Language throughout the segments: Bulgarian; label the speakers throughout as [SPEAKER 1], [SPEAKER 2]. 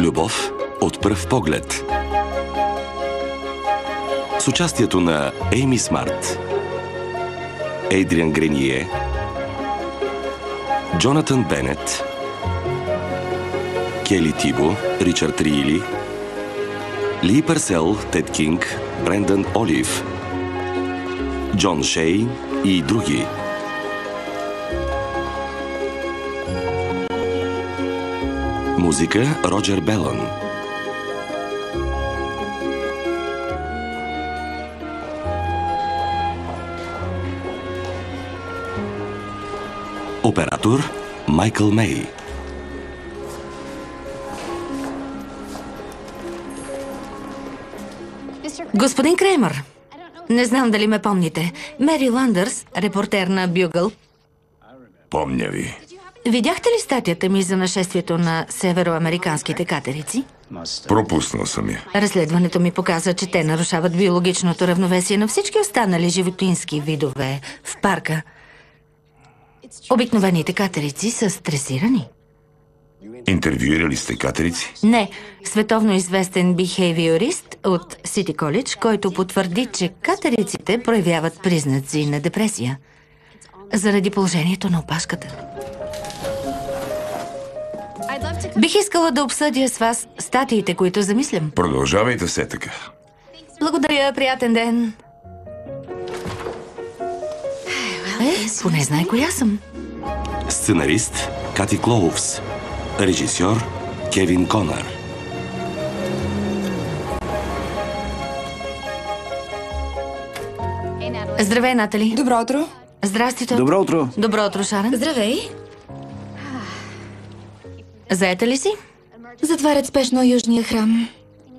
[SPEAKER 1] Любов от пръв поглед. С участието на Ейми Смарт, Ейдриан Грение, Джонатан Бенет, Кели Тибо, Ричард Риили, Ли Парсел, Тед Кинг, Брендан Олив, Джон Шей и други. Музика Роджер Белън. Оператор Майкъл Мей.
[SPEAKER 2] Господин Креймър, не знам дали ме помните. Мери Ландърс, репортер на Бюгъл.
[SPEAKER 3] Помня ви.
[SPEAKER 2] Видяхте ли статията ми за нашествието на североамериканските катерици?
[SPEAKER 3] Пропуснал съм я.
[SPEAKER 2] Разследването ми показа, че те нарушават биологичното равновесие на всички останали животински видове в парка. Обикновените катерици са стресирани.
[SPEAKER 3] Интервюирали сте катерици?
[SPEAKER 2] Не, световно известен бихейвиорист от Сити Колидж, който потвърди, че катериците проявяват признаци на депресия заради положението на опашката. Бих искала да обсъдя с вас статиите, които замислям.
[SPEAKER 3] Продължавайте все така.
[SPEAKER 2] Благодаря, приятен ден. Поне знай коя съм.
[SPEAKER 1] Сценарист Кати Клоувс. Режисьор Кевин Конър.
[SPEAKER 2] Здравей, Натали.
[SPEAKER 4] Добро утро.
[SPEAKER 2] Здрасти, Тод.
[SPEAKER 5] Добро утро.
[SPEAKER 2] Добро утро, Шарен.
[SPEAKER 4] Здравей.
[SPEAKER 2] Заета ли си?
[SPEAKER 4] Затварят спешно южния храм.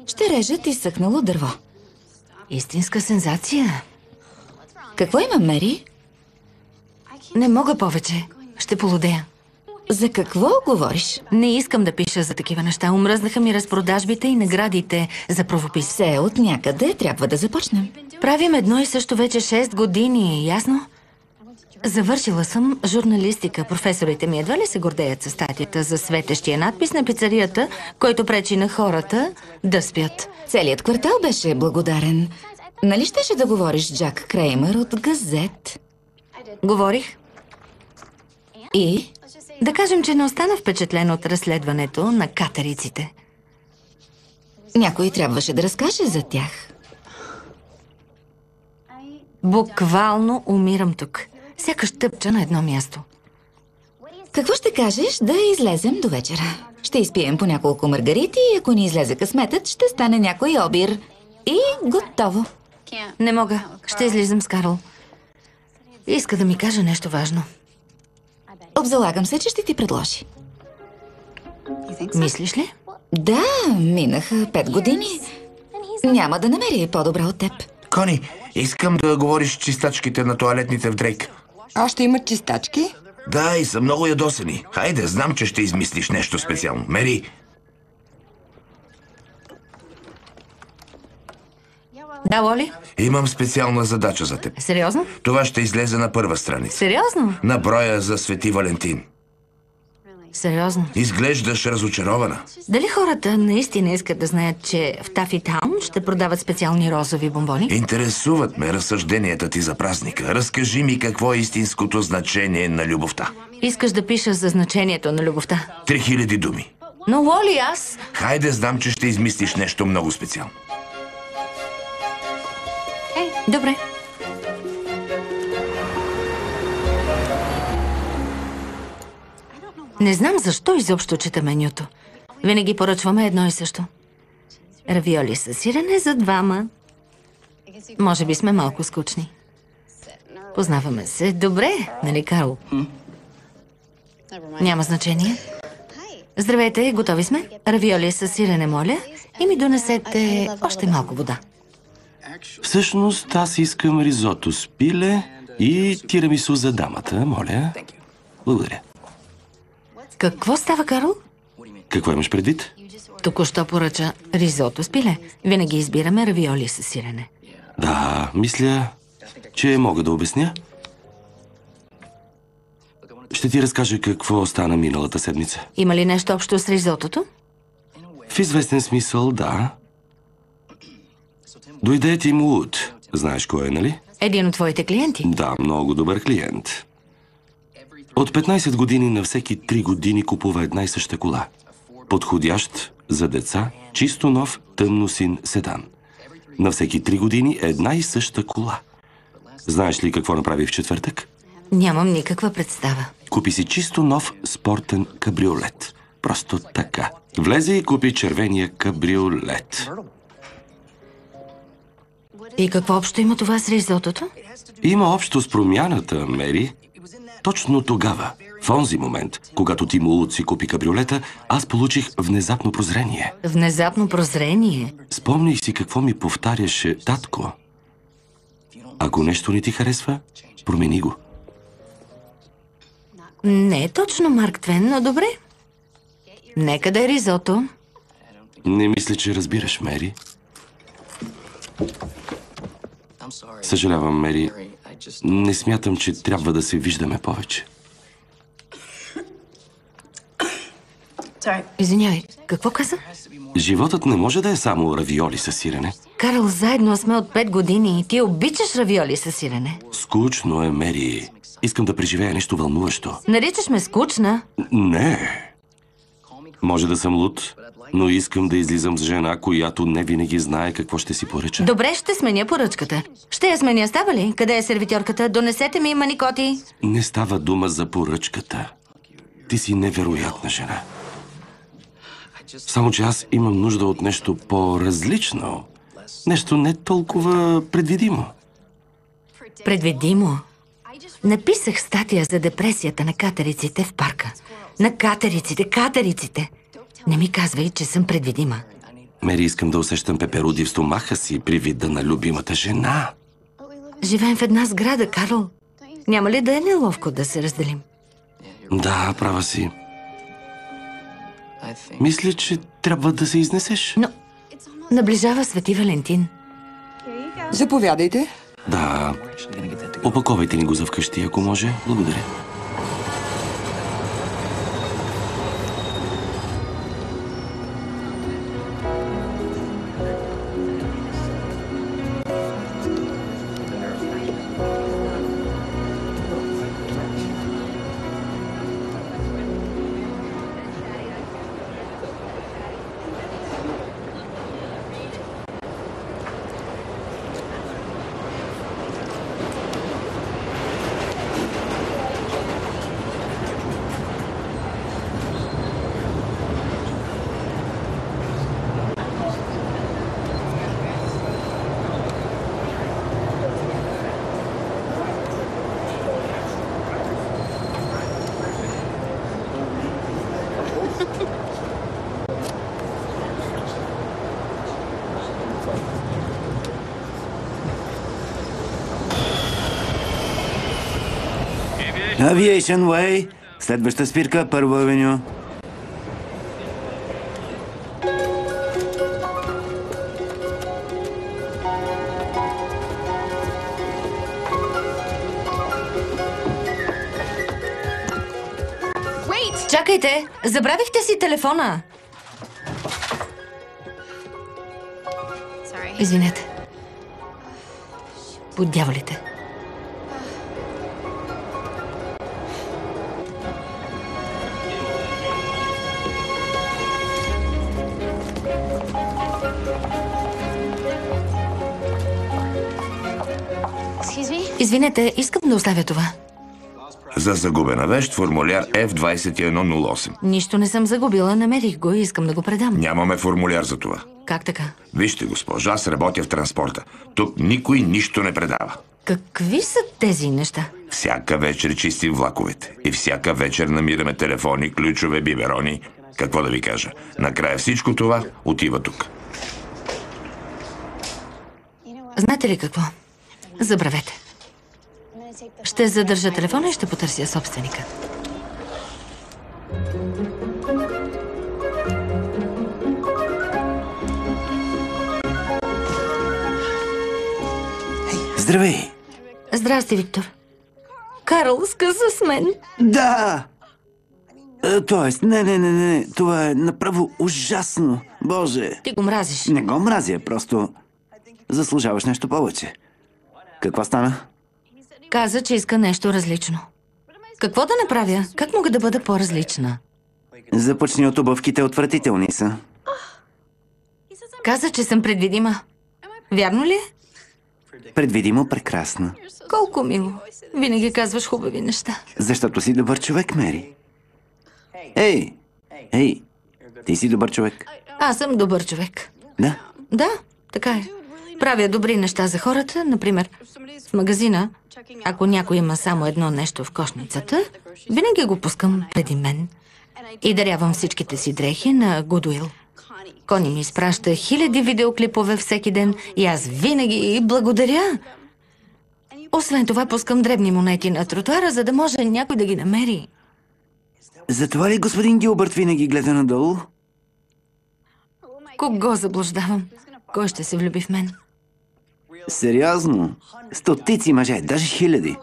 [SPEAKER 4] Ще режат изсъхнало дърво.
[SPEAKER 2] Истинска сензация.
[SPEAKER 4] Какво има, Мери?
[SPEAKER 2] Не мога повече. Ще полудея.
[SPEAKER 4] За какво говориш?
[SPEAKER 2] Не искам да пиша за такива неща. Омръзнаха ми разпродажбите и наградите за правопис.
[SPEAKER 4] Все от някъде трябва да започнем.
[SPEAKER 2] Правим едно и също вече 6 години, ясно? Завършила съм журналистика. Професорите ми едва ли се гордеят със статията за светещия надпис на пицарията, който пречи на хората да спят.
[SPEAKER 4] Целият квартал беше благодарен. Нали щеше да говориш с Джак Креймър от Газет?
[SPEAKER 2] Говорих.
[SPEAKER 4] И?
[SPEAKER 2] Да кажем, че не остана впечатлен от разследването на катериците.
[SPEAKER 4] Някой трябваше да разкаже за тях.
[SPEAKER 2] Буквално умирам тук. Сякаш тъпча на едно място.
[SPEAKER 4] Какво ще кажеш да излезем до вечера? Ще изпием по няколко маргарити и ако ни излезе късметът, ще стане някой обир. И готово.
[SPEAKER 2] Не мога. Ще излизам с Карл. Иска да ми каже нещо важно.
[SPEAKER 4] Обзалагам се, че ще ти предложи.
[SPEAKER 2] Мислиш ли?
[SPEAKER 4] Да, минаха 5 години. Няма да намери по-добра от теб.
[SPEAKER 6] Кони, искам да говориш чистачките на тоалетните в Дрейк.
[SPEAKER 7] Още имат чистачки?
[SPEAKER 6] Да, и са много ядосани. Хайде, знам, че ще измислиш нещо специално. Мери!
[SPEAKER 2] Да, Лоли?
[SPEAKER 6] Имам специална задача за теб.
[SPEAKER 2] Сериозно?
[SPEAKER 6] Това ще излезе на първа страница.
[SPEAKER 2] Сериозно?
[SPEAKER 6] На броя за Свети Валентин.
[SPEAKER 2] Сериозно.
[SPEAKER 6] Изглеждаш разочарована.
[SPEAKER 2] Дали хората наистина искат да знаят, че в Тафи Таун ще продават специални розови бомбони?
[SPEAKER 6] Интересуват ме разсъжденията ти за празника. Разкажи ми какво е истинското значение на любовта.
[SPEAKER 2] Искаш да пиша за значението на любовта?
[SPEAKER 6] 3000 думи.
[SPEAKER 2] Но, Лоли, аз...
[SPEAKER 6] Хайде, знам, че ще измислиш нещо много специално.
[SPEAKER 2] Добре. Не знам защо изобщо чета менюто. Винаги поръчваме едно и също. Равиоли с сирене за 2. Може би сме малко скучни. Познаваме се добре, нали, Карл? Няма значение. Здравейте, готови сме? Равиоли с сирене, моля. И ми донесете още малко вода.
[SPEAKER 1] Всъщност аз искам ризото с пиле и тирамису за дамата, моля. Благодаря.
[SPEAKER 2] Какво става, Карл?
[SPEAKER 1] Какво имаш предвид?
[SPEAKER 2] Току-що поръча ризото с пиле. Винаги избираме равиоли с сирене.
[SPEAKER 1] Да, мисля, че мога да обясня. Ще ти разкажа какво стана миналата седмица.
[SPEAKER 2] Има ли нещо общо с ризотото?
[SPEAKER 1] В известен смисъл, да. Дойде Тим Уд. Знаеш кой е, нали?
[SPEAKER 2] Един от твоите клиенти.
[SPEAKER 1] Да, много добър клиент. От 15 години на всеки 3 години купува една и съща кола. Подходящ за деца, чисто нов, тъмносин седан. На всеки 3 години една и съща кола. Знаеш ли какво направи в четвъртък?
[SPEAKER 2] Нямам никаква представа.
[SPEAKER 1] Купи си чисто нов спортен кабриолет. Просто така. Влезе и купи червения кабриолет.
[SPEAKER 2] И какво общо има това с ризотото?
[SPEAKER 1] Има общо с промяната, Мери. Точно тогава, в онзи момент, когато Тим Уд си купи кабриолета, аз получих внезапно прозрение.
[SPEAKER 2] Внезапно прозрение?
[SPEAKER 1] Спомних си какво ми повтаряше татко. Ако нещо не ти харесва, промени го.
[SPEAKER 2] Не е точно Марк Твен, но добре. Нека да е ризото.
[SPEAKER 1] Не мисля, че разбираш, Мери. Съжалявам, Мери. Не смятам, че трябва да се виждаме повече.
[SPEAKER 2] Извинявай, какво каза?
[SPEAKER 1] Животът не може да е само равиоли със сирене.
[SPEAKER 2] Карл, заедно сме от 5 години и ти обичаш равиоли със сирене.
[SPEAKER 1] Скучно е, Мери. Искам да преживея нещо вълнуващо.
[SPEAKER 2] Наричаш ме скучна?
[SPEAKER 1] Не. Може да съм луд, но искам да излизам с жена, която не винаги знае какво ще си поръча.
[SPEAKER 2] Добре, ще сменя поръчката. Ще я сменя, става ли? Къде е сервитьорката? Донесете ми маникоти.
[SPEAKER 1] Не става дума за поръчката. Ти си невероятна жена. Само че аз имам нужда от нещо по-различно. Нещо не толкова предвидимо.
[SPEAKER 2] Предвидимо? Написах статия за депресията на катериците в парка. На катериците. Не ми казвай, че съм предвидима.
[SPEAKER 1] Мери, искам да усещам пеперуди в стомаха си при вида на любимата жена.
[SPEAKER 2] Живеем в една сграда, Карл. Няма ли да е неловко да се разделим?
[SPEAKER 1] Да, права си. Мисля, че трябва да се изнесеш.
[SPEAKER 2] Но наближава Свети Валентин.
[SPEAKER 7] Заповядайте.
[SPEAKER 1] Да. Опаковайте ни го за вкъщи, ако може. Благодаря.
[SPEAKER 5] Aviation Way. Следваща спирка, Първо авеню.
[SPEAKER 2] Чакайте! Забравихте си телефона! Извинете. По дяволите. Извинете, искам да оставя това.
[SPEAKER 6] За загубена вещ, формуляр F2108.
[SPEAKER 2] Нищо не съм загубила, намерих го и искам да го предам.
[SPEAKER 6] Нямаме формуляр за това.
[SPEAKER 2] Как така?
[SPEAKER 6] Вижте, госпожа, аз работя в транспорта. Тук никой нищо не предава.
[SPEAKER 2] Какви са тези неща?
[SPEAKER 6] Всяка вечер чистим влаковете. И всяка вечер намираме телефони, ключове, биберони. Какво да ви кажа? Накрая всичко това отива тук.
[SPEAKER 2] Знаете ли какво? Забравете. Ще задържа телефона и ще потърся собственика.
[SPEAKER 5] Здравей!
[SPEAKER 2] Здрасти, Виктор. Карл скъса с мен.
[SPEAKER 5] Да! Тоест, не. Това е направо ужасно. Боже,
[SPEAKER 2] Ти го мразиш.
[SPEAKER 5] не го мразя, просто заслужаваш нещо повече. Какво стана?
[SPEAKER 2] Каза, че иска нещо различно. Какво да направя? Как мога да бъда по-различна?
[SPEAKER 5] Започни от обувките, отвратителни са.
[SPEAKER 2] Каза, че съм предвидима. Вярно ли?
[SPEAKER 5] Предвидимо прекрасна.
[SPEAKER 2] Колко мило. Винаги казваш хубави неща.
[SPEAKER 5] Защото си добър човек, Мери. Ей, ти си добър човек.
[SPEAKER 2] Аз съм добър човек.
[SPEAKER 5] Да?
[SPEAKER 2] Да, така е. Правя добри неща за хората, например, в магазина, ако някой има само едно нещо в кошницата, винаги го пускам преди мен и дарявам всичките си дрехи на Goodwill. Кони ми изпраща хиляди видеоклипове всеки ден и аз винаги благодаря. Освен това, пускам дребни монети на тротуара, за да може някой да ги намери.
[SPEAKER 5] Затова ли господин Гилбърт винаги гледа надолу?
[SPEAKER 2] Кого заблуждавам? Кой ще се влюби в мен?
[SPEAKER 5] Сериозно? Стотици мъже, даже хиляди.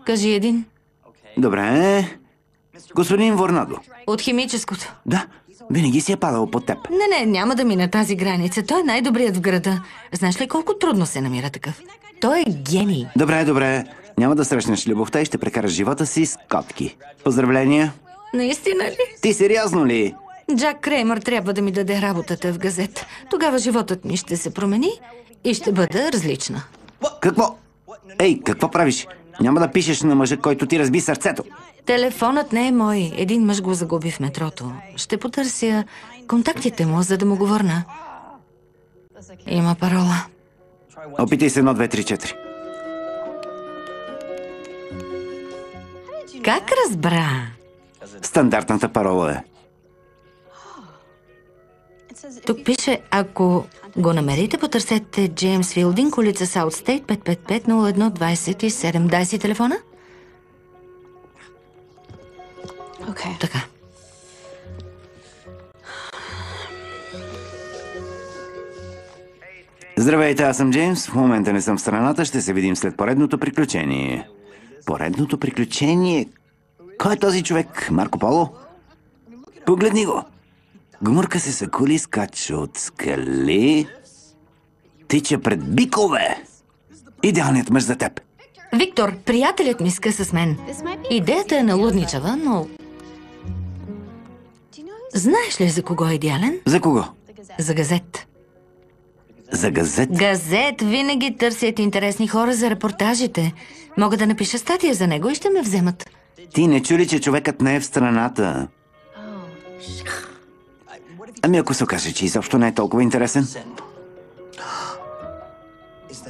[SPEAKER 2] Кажи един.
[SPEAKER 5] Добре. Господин Ворнадо.
[SPEAKER 2] От химическото.
[SPEAKER 5] Да, винаги си е падал под теб.
[SPEAKER 2] Не, няма да мина тази граница. Той е най-добрият в града. Знаеш ли колко трудно се намира такъв? Той е гений.
[SPEAKER 5] Добре. Няма да срещнеш любовта и ще прекараш живота си с котки. Поздравления.
[SPEAKER 2] Наистина ли?
[SPEAKER 5] Ти сериозно ли?
[SPEAKER 2] Джак Креймър трябва да ми даде работата в газет. Тогава животът ми ще се промени и ще бъда различна.
[SPEAKER 5] Какво? Ей, какво правиш? Няма да пишеш на мъжа, който ти разби сърцето.
[SPEAKER 2] Телефонът не е мой. Един мъж го загуби в метрото. Ще потърся контактите му, за да му го върна. Има парола.
[SPEAKER 5] Опитай се 1, 2, 3, 4.
[SPEAKER 2] Как разбра?
[SPEAKER 5] Стандартната парола е.
[SPEAKER 2] Тук пише, ако го намерите, потърсете Джеймс Филдинг, улица Саутстейт, 555-01-27. Дай си телефона? Така.
[SPEAKER 5] Здравейте, аз съм Джеймс. В момента не съм в страната. Ще се видим след поредното приключение. Поредното приключение? Кой е този човек? Марко Поло? Погледни го. Гмурка се сакули, скача от скали. Тича пред бикове. Идеалният мъж за теб.
[SPEAKER 2] Виктор, приятелят ми скъса с мен. Идеята е налудничава, но... Знаеш ли за кого е идеален?
[SPEAKER 5] За кого?
[SPEAKER 2] За газет.
[SPEAKER 5] За газет?
[SPEAKER 2] Газет винаги търсят интересни хора за репортажите. Мога да напиша статия за него и ще ме вземат.
[SPEAKER 5] Ти не чули, че човекът не е в страната? Ами ако се окаже, че изобщо не е толкова интересен?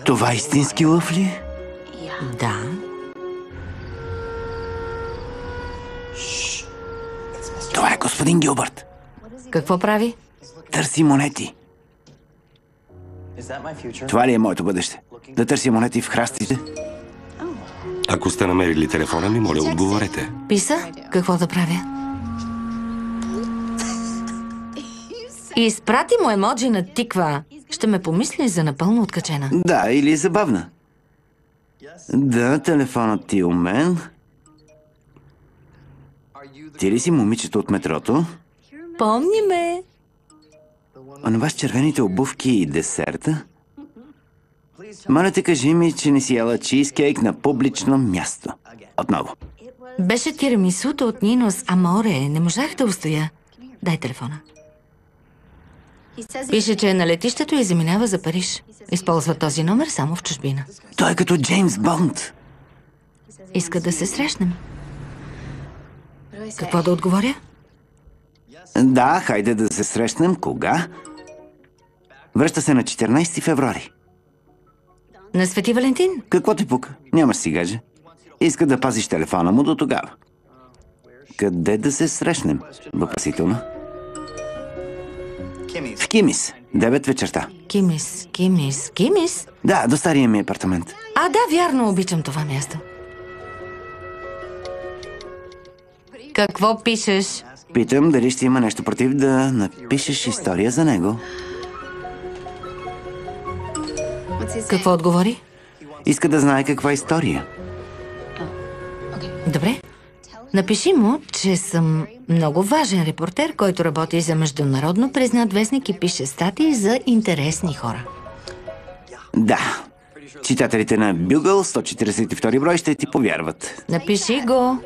[SPEAKER 5] Това истински лъв ли?
[SPEAKER 2] Да.
[SPEAKER 5] Това е господин Гилбърт.
[SPEAKER 2] Какво прави?
[SPEAKER 5] Търси монети. Това ли е моето бъдеще? Да търси монети в храстите?
[SPEAKER 1] Ако сте намерили телефона ми, моля, отговорете.
[SPEAKER 2] Писа? Какво да правя? Изпрати му емоджи на тиква. Ще ме помисли за напълно откачена.
[SPEAKER 5] Да, или забавна. Да, телефонът ти у мен. Ти ли си момичето от метрото?
[SPEAKER 2] Помни ме.
[SPEAKER 5] Онова с червените обувки и десерта? Моля те, кажи ми, че не си яла чизкейк на публично място. Отново.
[SPEAKER 2] Беше тирамисуто от Нинос Аморе. Не можах да устоя. Дай телефона. Пише, че е на летището и заминава за Париж. Използва този номер само в чужбина.
[SPEAKER 5] Той е като Джеймс Бонд.
[SPEAKER 2] Иска да се срещнем. Какво да отговоря?
[SPEAKER 5] Да, хайде да се срещнем. Кога? Връща се на 14 февруари.
[SPEAKER 2] На Свети Валентин?
[SPEAKER 5] Какво ти пука? Нямаш си гадже. Иска да пазиш телефона му до тогава. Къде да се срещнем? Въпросително. В Кимис. 9 вечерта.
[SPEAKER 2] Кимис?
[SPEAKER 5] Да, до стария ми апартамент.
[SPEAKER 2] А, да, вярно, обичам това място. Какво пишеш?
[SPEAKER 5] Питам дали ще има нещо против да напишеш история за него.
[SPEAKER 2] Какво отговори?
[SPEAKER 5] Иска да знае каква история.
[SPEAKER 2] Добре. Напиши му, че съм много важен репортер, който работи за международно признат вестник и пише статии за интересни хора.
[SPEAKER 5] Да. Читателите на Бюгъл, 142 брой, ще ти повярват.
[SPEAKER 2] Напиши го.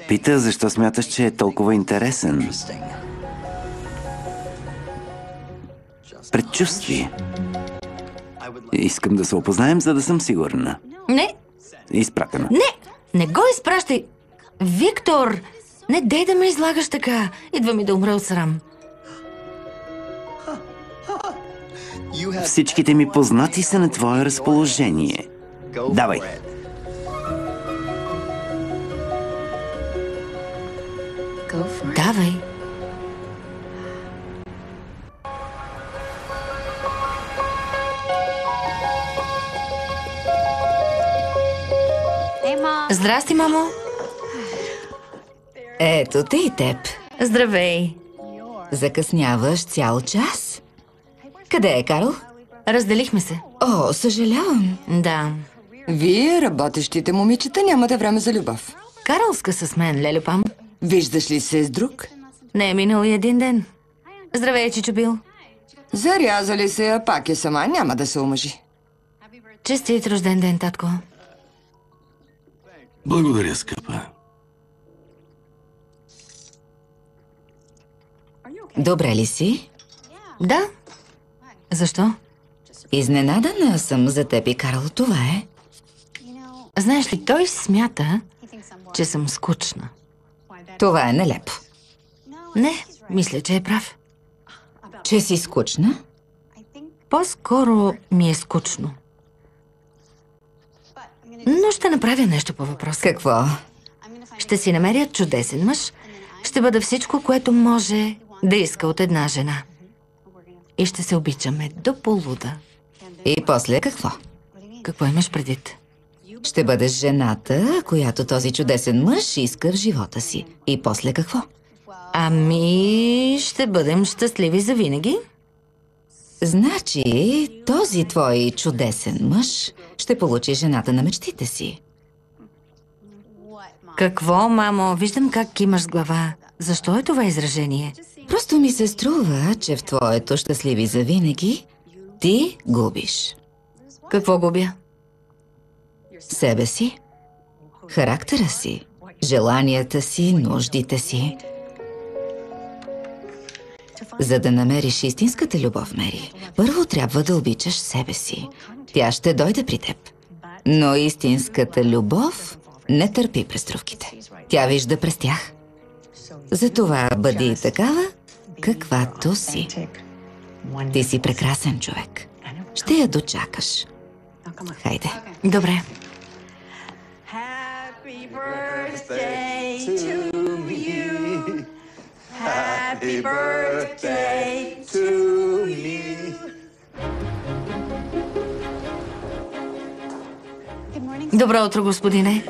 [SPEAKER 5] Пита, защо смяташ, че е толкова интересен. Предчувствие. Искам да се опознаем, за да съм сигурна.
[SPEAKER 2] Не,
[SPEAKER 5] Изпратено.
[SPEAKER 2] не го изпращай. Виктор, не дей да ме излагаш така. Идва ми да умра от срам.
[SPEAKER 5] Всичките ми познати са на твое разположение. Давай.
[SPEAKER 2] Давай. Здрасти, мамо.
[SPEAKER 4] Ето те и теб.
[SPEAKER 2] Здравей.
[SPEAKER 4] Закъсняваш цял час. Къде е Карл?
[SPEAKER 2] Разделихме се.
[SPEAKER 4] О, съжалявам.
[SPEAKER 2] Да.
[SPEAKER 7] Вие, работещите момичета, нямате време за любов.
[SPEAKER 2] Карлска с мен, Лелюпам.
[SPEAKER 7] Виждаш ли се с друг?
[SPEAKER 2] Не е минал и един ден. Здравей, Чичо Бил.
[SPEAKER 7] Зарязали се, а пак е сама, няма да се омъжи.
[SPEAKER 2] Честит рожден ден, татко.
[SPEAKER 1] Благодаря, скъпа.
[SPEAKER 4] Добре ли си?
[SPEAKER 2] Да. Защо?
[SPEAKER 4] Изненадана съм за теб и Карл, това е.
[SPEAKER 2] Знаеш ли, той смята, че съм скучна.
[SPEAKER 4] Това е нелепо.
[SPEAKER 2] Не, мисля, че е прав.
[SPEAKER 4] Че си скучна?
[SPEAKER 2] По-скоро ми е скучно. Но ще направя нещо по въпроса.
[SPEAKER 4] Какво?
[SPEAKER 2] Ще си намеря чудесен мъж. Ще бъда всичко, което може да иска от една жена. И ще се обичаме до полуда.
[SPEAKER 4] И после какво?
[SPEAKER 2] Какво имаш предвид?
[SPEAKER 4] Ще бъдеш жената, която този чудесен мъж иска в живота си. И после какво?
[SPEAKER 2] Ами, ще бъдем щастливи завинаги.
[SPEAKER 4] Значи, този твой чудесен мъж ще получи жената на мечтите си.
[SPEAKER 2] Какво, мамо? Виждам как кимаш с глава. Защо е това изражение?
[SPEAKER 4] Просто ми се струва, че в твоето щастливи завинаги ти губиш
[SPEAKER 2] Какво губя?
[SPEAKER 4] себе си, характера си, желанията си, нуждите си. За да намериш истинската любов, Мери, първо трябва да обичаш себе си. Тя ще дойде при теб. Но истинската любов не търпи преструвките. Тя вижда през тях. Затова бъди такава, каквато си. Ти си прекрасен човек. Ще я дочакаш. Хайде.
[SPEAKER 2] Добре.
[SPEAKER 8] Happy birthday to you. Happy birthday to me.
[SPEAKER 2] Добро утро, господине.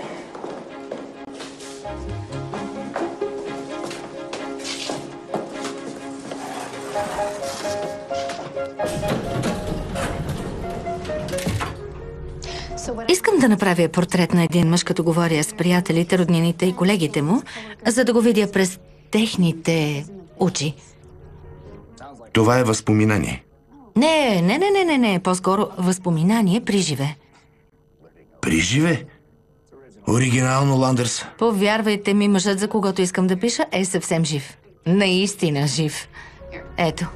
[SPEAKER 2] Искам да направя портрет на един мъж, като говоря с приятелите, роднините и колегите му, за да го видя през техните очи.
[SPEAKER 3] Това е възпоминание.
[SPEAKER 2] Не, по-скоро възпоминание при живе.
[SPEAKER 3] При живе? Оригинално, Ландърс.
[SPEAKER 2] Повярвайте ми, мъжът, за когото искам да пиша, е съвсем жив. Наистина жив. Ето.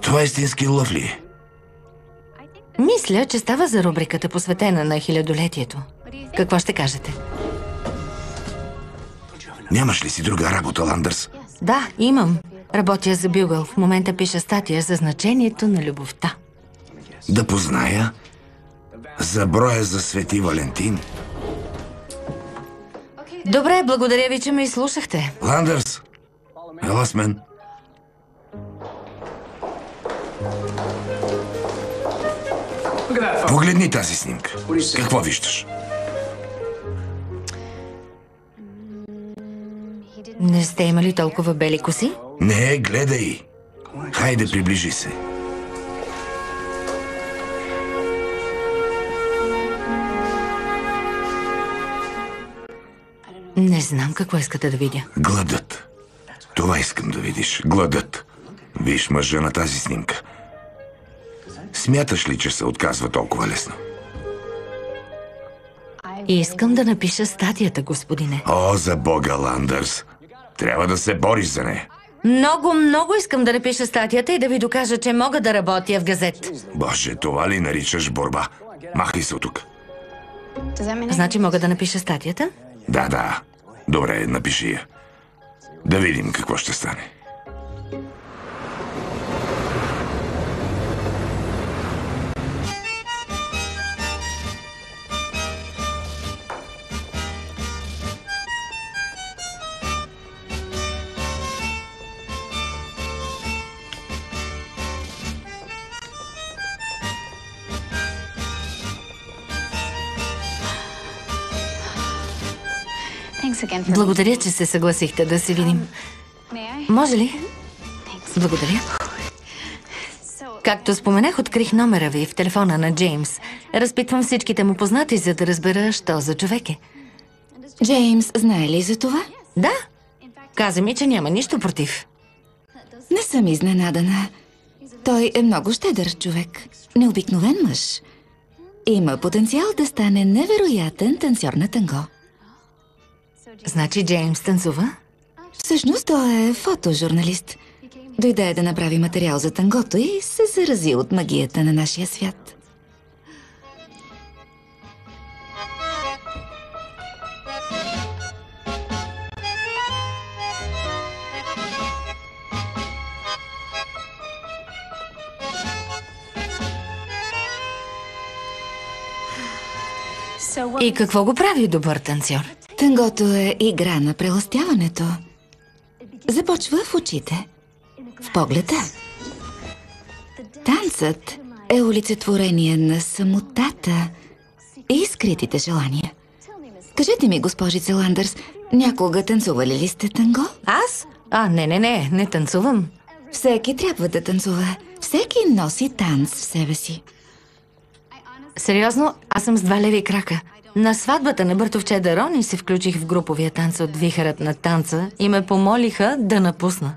[SPEAKER 3] Това е истински лъв ли?
[SPEAKER 2] Мисля, че става за рубриката, посветена на хилядолетието. Какво ще кажете?
[SPEAKER 3] Нямаш ли си друга работа, Ландърс?
[SPEAKER 2] Да, имам. Работя за Бюгъл. В момента пиша статия за значението на любовта.
[SPEAKER 3] Да позная за броя за Свети Валентин.
[SPEAKER 2] Добре, благодаря ви, че ме изслушахте.
[SPEAKER 3] Ландърс, ела с мен. Погледни тази снимка. Какво виждаш?
[SPEAKER 2] Не сте имали толкова бели коси?
[SPEAKER 3] Не, гледай. Хайде, приближи се.
[SPEAKER 2] Не знам какво искате да видя.
[SPEAKER 3] Гладът. Това искам да видиш. Гладът. Виж мъжа на тази снимка. Смяташ ли, че се отказва толкова лесно?
[SPEAKER 2] Искам да напиша статията, господине.
[SPEAKER 3] О, за Бога, Ландърс. Трябва да се бориш за нея.
[SPEAKER 2] Много, много искам да напиша статията и да ви докажа, че мога да работя в газет.
[SPEAKER 3] Боже, това ли наричаш борба? Махай се от тук.
[SPEAKER 2] Значи мога да напиша статията?
[SPEAKER 3] Да. Добре, напиши я. Да видим какво ще стане.
[SPEAKER 2] Благодаря, че се съгласихте да се видим. Може ли? Благодаря. Както споменах, открих номера ви в телефона на Джеймс. Разпитвам всичките му познати, за да разбера, що за човек е.
[SPEAKER 4] Джеймс знае ли за това?
[SPEAKER 2] Да. Каза ми, че няма нищо против.
[SPEAKER 4] Не съм изненадана. Той е много щедър човек. Необикновен мъж. Има потенциал да стане невероятен танцор на танго.
[SPEAKER 2] Значи Джеймс танцува?
[SPEAKER 4] Всъщност той е фотожурналист. Дойде да направи материал за тангото и се зарази от магията на нашия свят.
[SPEAKER 2] И какво го прави добър танцор?
[SPEAKER 4] Тангото е игра на прелъстяването. Започва в очите, в погледа. Танцът е олицетворение на самотата и скритите желания. Кажете ми, госпожица Ландърс, някога танцували ли сте танго?
[SPEAKER 2] Аз? Не танцувам.
[SPEAKER 4] Всеки трябва да танцува. Всеки носи танц в себе си.
[SPEAKER 2] Сериозно, аз съм с 2 леви крака. На сватбата на братовче Дарони се включих в груповия танц от вихърът на танца и ме помолиха да напусна.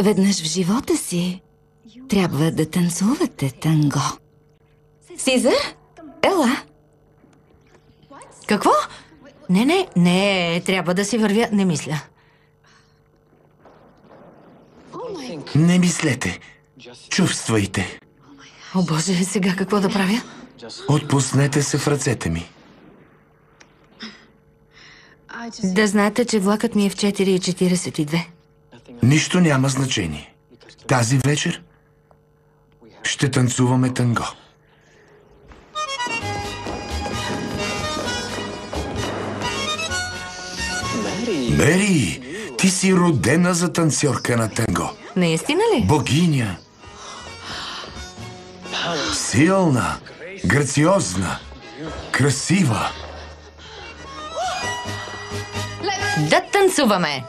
[SPEAKER 4] Веднъж в живота си трябва да танцувате танго. Сизър, ела!
[SPEAKER 2] Какво? Не, трябва да си вървя, не мисля.
[SPEAKER 3] Не мислете. Чувствайте.
[SPEAKER 2] О, Боже, сега какво да правя?
[SPEAKER 3] Отпуснете се в ръцете ми.
[SPEAKER 2] Да знаете, че влакът ми е в 4:42.
[SPEAKER 3] Нищо няма значение. Тази вечер ще танцуваме танго. Мери, ти си родена за танцорка на танго.
[SPEAKER 2] Наистина ли?
[SPEAKER 3] Богиня. Силна, грациозна, красива.
[SPEAKER 2] Да танцуваме!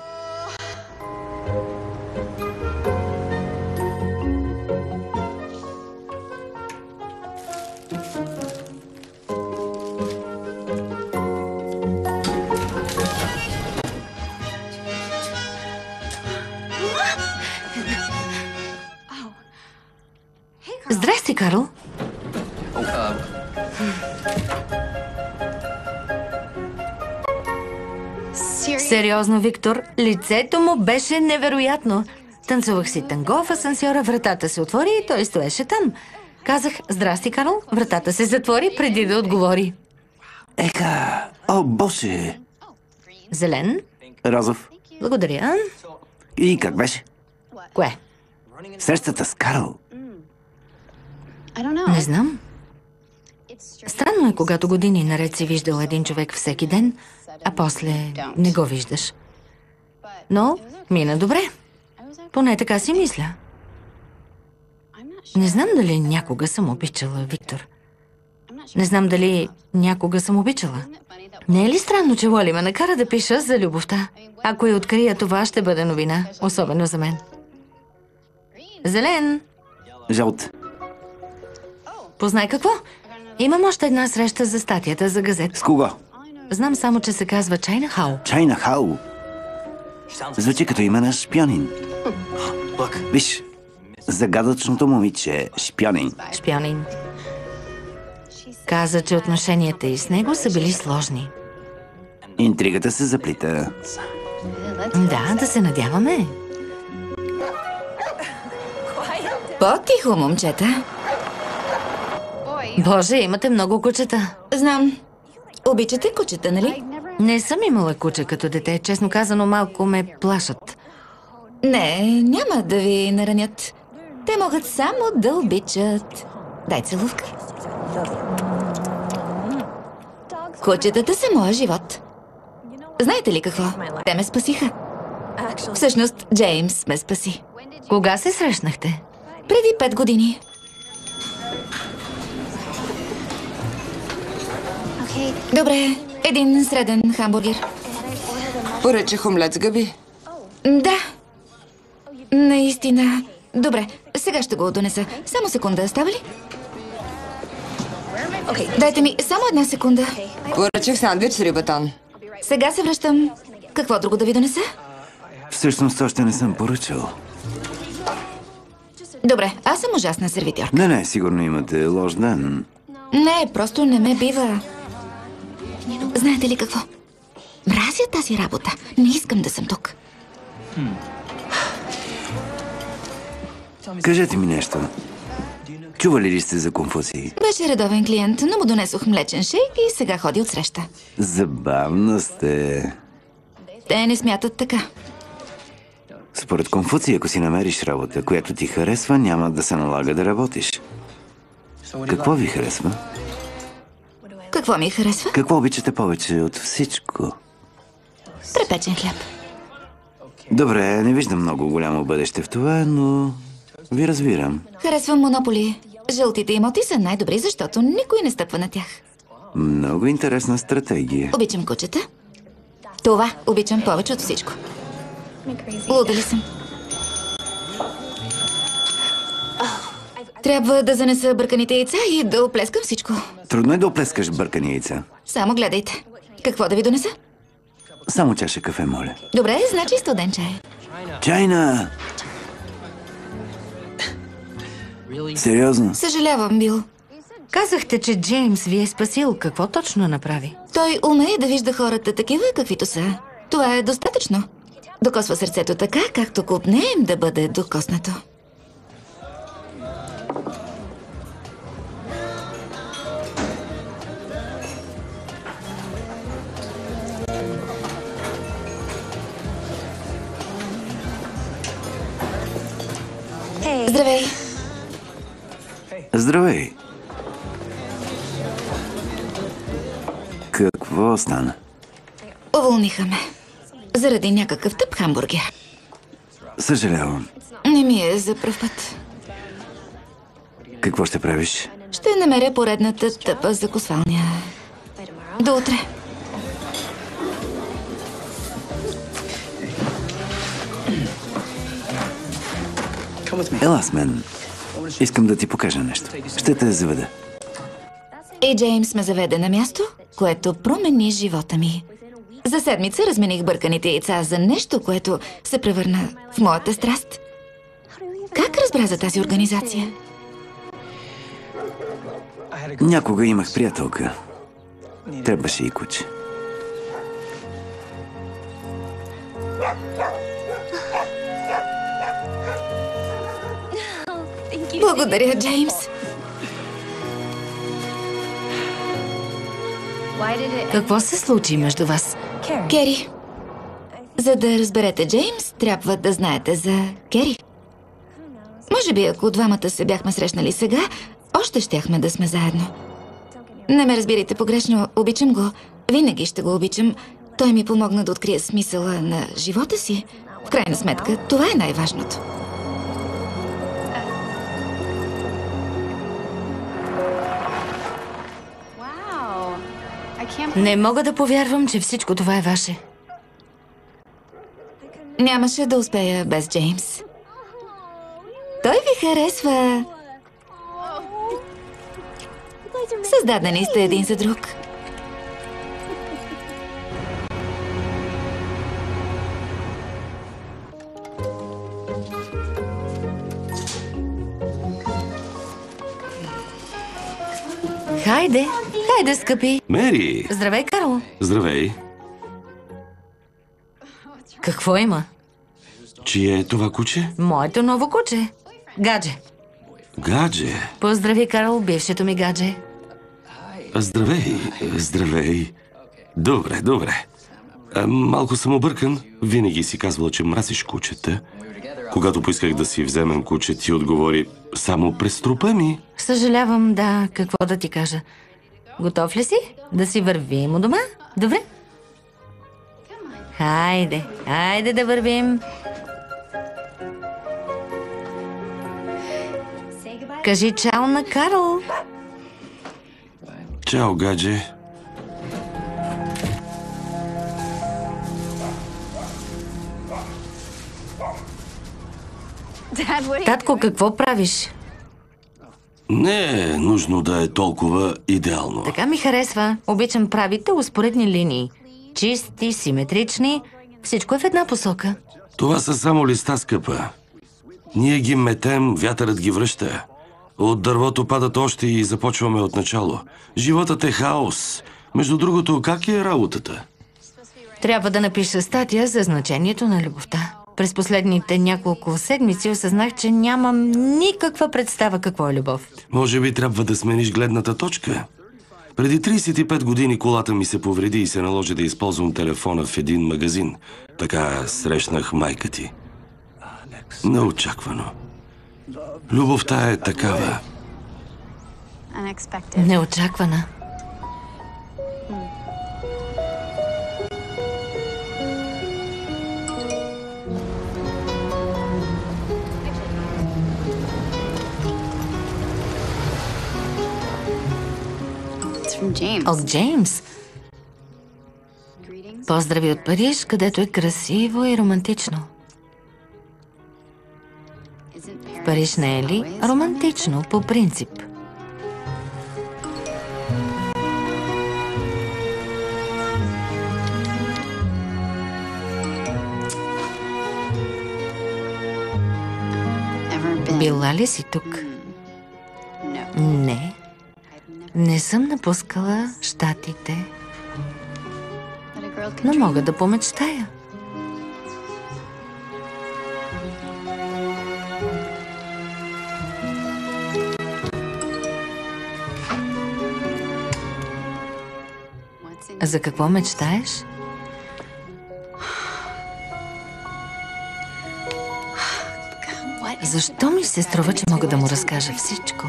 [SPEAKER 2] Здрасти, Карл. Сериозно, Виктор, лицето му беше невероятно. Танцувах си танго в асансьора, вратата се отвори и той стоеше там. Казах, здрасти, Карл, вратата се затвори преди да отговори.
[SPEAKER 5] Ека, о, Боже!
[SPEAKER 2] Зелен?
[SPEAKER 5] Розов.
[SPEAKER 2] Благодаря.
[SPEAKER 5] И как беше?
[SPEAKER 2] Кое?
[SPEAKER 5] Срещата с Карл.
[SPEAKER 2] Не знам. Странно е, когато години наред си виждал един човек всеки ден, а после не го виждаш. Но мина добре. Поне така си мисля. Не знам дали някога съм обичала Виктор. Не знам дали някога съм обичала. Не е ли странно, че Лоли ме накара да пиша за любовта? Ако я открия, това ще бъде новина, особено за мен. Зелен!
[SPEAKER 5] Жълт.
[SPEAKER 2] Познай какво? Имам още една среща за статията за газет.
[SPEAKER 5] С кого?
[SPEAKER 2] Знам само, че се казва Чайна Хау.
[SPEAKER 5] Чайна Хау. Звучи като име на шпионин. Виж, загадъчното момиче, шпионин.
[SPEAKER 2] Шпионин. Каза, че отношенията и с него са били сложни.
[SPEAKER 5] Интригата се заплита.
[SPEAKER 2] Да се надяваме.
[SPEAKER 4] По-тихо, момчета.
[SPEAKER 2] Боже, имате много кучета.
[SPEAKER 4] Знам. Обичате кучета, нали?
[SPEAKER 2] Не съм имала куче като дете. Честно казано, малко ме плашат.
[SPEAKER 4] Не, няма да ви наранят. Те могат само да обичат. Дай целувка. Кучетата са моя живот. Знаете ли какво? Те ме спасиха. Всъщност, Джеймс ме спаси.
[SPEAKER 2] Кога се срещнахте?
[SPEAKER 4] Преди 5 години. Добре, един среден хамбургер.
[SPEAKER 7] Поръчах омлет с гъби.
[SPEAKER 4] Да. Наистина. Добре, сега ще го донеса. Само секунда, става ли? Дайте ми само една секунда.
[SPEAKER 7] Поръчах сандвич с рибатон.
[SPEAKER 4] Сега се връщам. Какво друго да ви донеса?
[SPEAKER 5] Всъщност още не съм поръчал.
[SPEAKER 4] Добре, аз съм ужасна сервитьорка.
[SPEAKER 5] Не, сигурно имате лош ден.
[SPEAKER 4] Не, просто не ме бива. Знаете ли какво? Мразя тази работа. Не искам да съм тук.
[SPEAKER 5] Кажете ми нещо. Чували ли сте за Конфуций?
[SPEAKER 4] Беше редовен клиент, но му донесох млечен шейк и сега ходи отсреща.
[SPEAKER 5] Забавна сте.
[SPEAKER 4] Те не смятат така.
[SPEAKER 5] Според Конфуций, ако си намериш работа, която ти харесва, няма да се налага да работиш. Какво ви харесва?
[SPEAKER 4] Какво ми харесва?
[SPEAKER 5] Какво обичате повече от всичко?
[SPEAKER 4] Препечен хляб.
[SPEAKER 5] Добре, не виждам много голямо бъдеще в това, но ви разбирам.
[SPEAKER 4] Харесвам монополи. Жълтите имоти са най-добри, защото никой не стъпва на тях.
[SPEAKER 5] Много интересна стратегия.
[SPEAKER 4] Обичам кучета. Това обичам повече от всичко. Луда ли съм? Трябва да занеса бърканите яйца и да оплескам всичко.
[SPEAKER 5] Трудно е да оплескаш бъркани яйца.
[SPEAKER 4] Само гледайте. Какво да ви донеса?
[SPEAKER 5] Само чаша кафе, моля.
[SPEAKER 4] Добре, значи студен чай.
[SPEAKER 5] Чайна! Сериозно?
[SPEAKER 4] Съжалявам, Бил.
[SPEAKER 2] Казахте, че Джеймс ви е спасил. Какво точно направи?
[SPEAKER 4] Той умее да вижда хората такива, каквито са. Това е достатъчно. Докосва сърцето така, както купнеем да бъде докоснато. Здравей!
[SPEAKER 5] Здравей! Какво стана?
[SPEAKER 4] Уволниха ме. Заради някакъв тъп хамбургер.
[SPEAKER 5] Съжалявам.
[SPEAKER 4] Не ми е за пръв път.
[SPEAKER 5] Какво ще правиш?
[SPEAKER 4] Ще намеря поредната тъпа закусвалня. До утре.
[SPEAKER 5] Ела с мен. Искам да ти покажа нещо. Ще те заведа.
[SPEAKER 4] И Джеймс ме заведе на място, което промени живота ми. За седмица размених бърканите яйца за нещо, което се превърна в моята страст. Как разбра за тази организация?
[SPEAKER 5] Някога имах приятелка. Трябваше и куче.
[SPEAKER 4] Благодаря, Джеймс.
[SPEAKER 2] Какво се случи между вас?
[SPEAKER 4] Кери. За да разберете Джеймс, трябва да знаете за Кери. Може би, ако двамата се бяхме срещнали сега, още щяхме да сме заедно. Не ме разбирайте погрешно, обичам го. Винаги ще го обичам. Той ми помогна да открия смисъла на живота си. В крайна сметка, това е най-важното.
[SPEAKER 2] Не мога да повярвам, че всичко това е ваше.
[SPEAKER 4] Нямаше да успея без Джеймс. Той ви харесва. Създадени сте един за друг.
[SPEAKER 2] Хайде, хайде, скъпи.
[SPEAKER 1] Мери!
[SPEAKER 2] Здравей, Карл.
[SPEAKER 1] Здравей!
[SPEAKER 2] Какво има?
[SPEAKER 1] Чие е това куче?
[SPEAKER 2] Моето ново куче. Гадже.
[SPEAKER 1] Гадже.
[SPEAKER 2] Поздрави, Карл, бившето ми гадже.
[SPEAKER 1] Здравей, здравей. Добре, добре. Малко съм объркан. Винаги си казвала, че мразиш кучета. Когато поисках да си вземем куче, ти отговори само през трупа ми.
[SPEAKER 2] Съжалявам, да, какво да ти кажа. Готов ли си? Да си вървим у дома? Добре. Хайде, хайде да вървим. Кажи чао на Карл.
[SPEAKER 1] Чао, гадже.
[SPEAKER 2] Татко, какво правиш?
[SPEAKER 1] Не е нужно да е толкова идеално.
[SPEAKER 2] Така ми харесва. Обичам правите успоредни линии. Чисти, симетрични. Всичко е в една посока.
[SPEAKER 1] Това са само листа, скъпа. Ние ги метем, вятърът ги връща. От дървото падат още и започваме от начало. Животът е хаос. Между другото, как е работата?
[SPEAKER 2] Трябва да напиша статия за значението на любовта. През последните няколко седмици осъзнах, че нямам никаква представа какво е любов.
[SPEAKER 1] Може би трябва да смениш гледната точка. Преди 35 години колата ми се повреди и се наложи да използвам телефона в един магазин. Така срещнах майка ти. Неочаквано. Любовта е такава.
[SPEAKER 2] Неочаквана. От Джеймс. Поздрави от Париж, където е красиво и романтично. В Париж не е ли романтично по принцип? Била ли си тук? Не. Не съм напускала щатите, но мога да помечтая. За какво мечтаеш? Защо ми се струва, че мога да му разкажа всичко?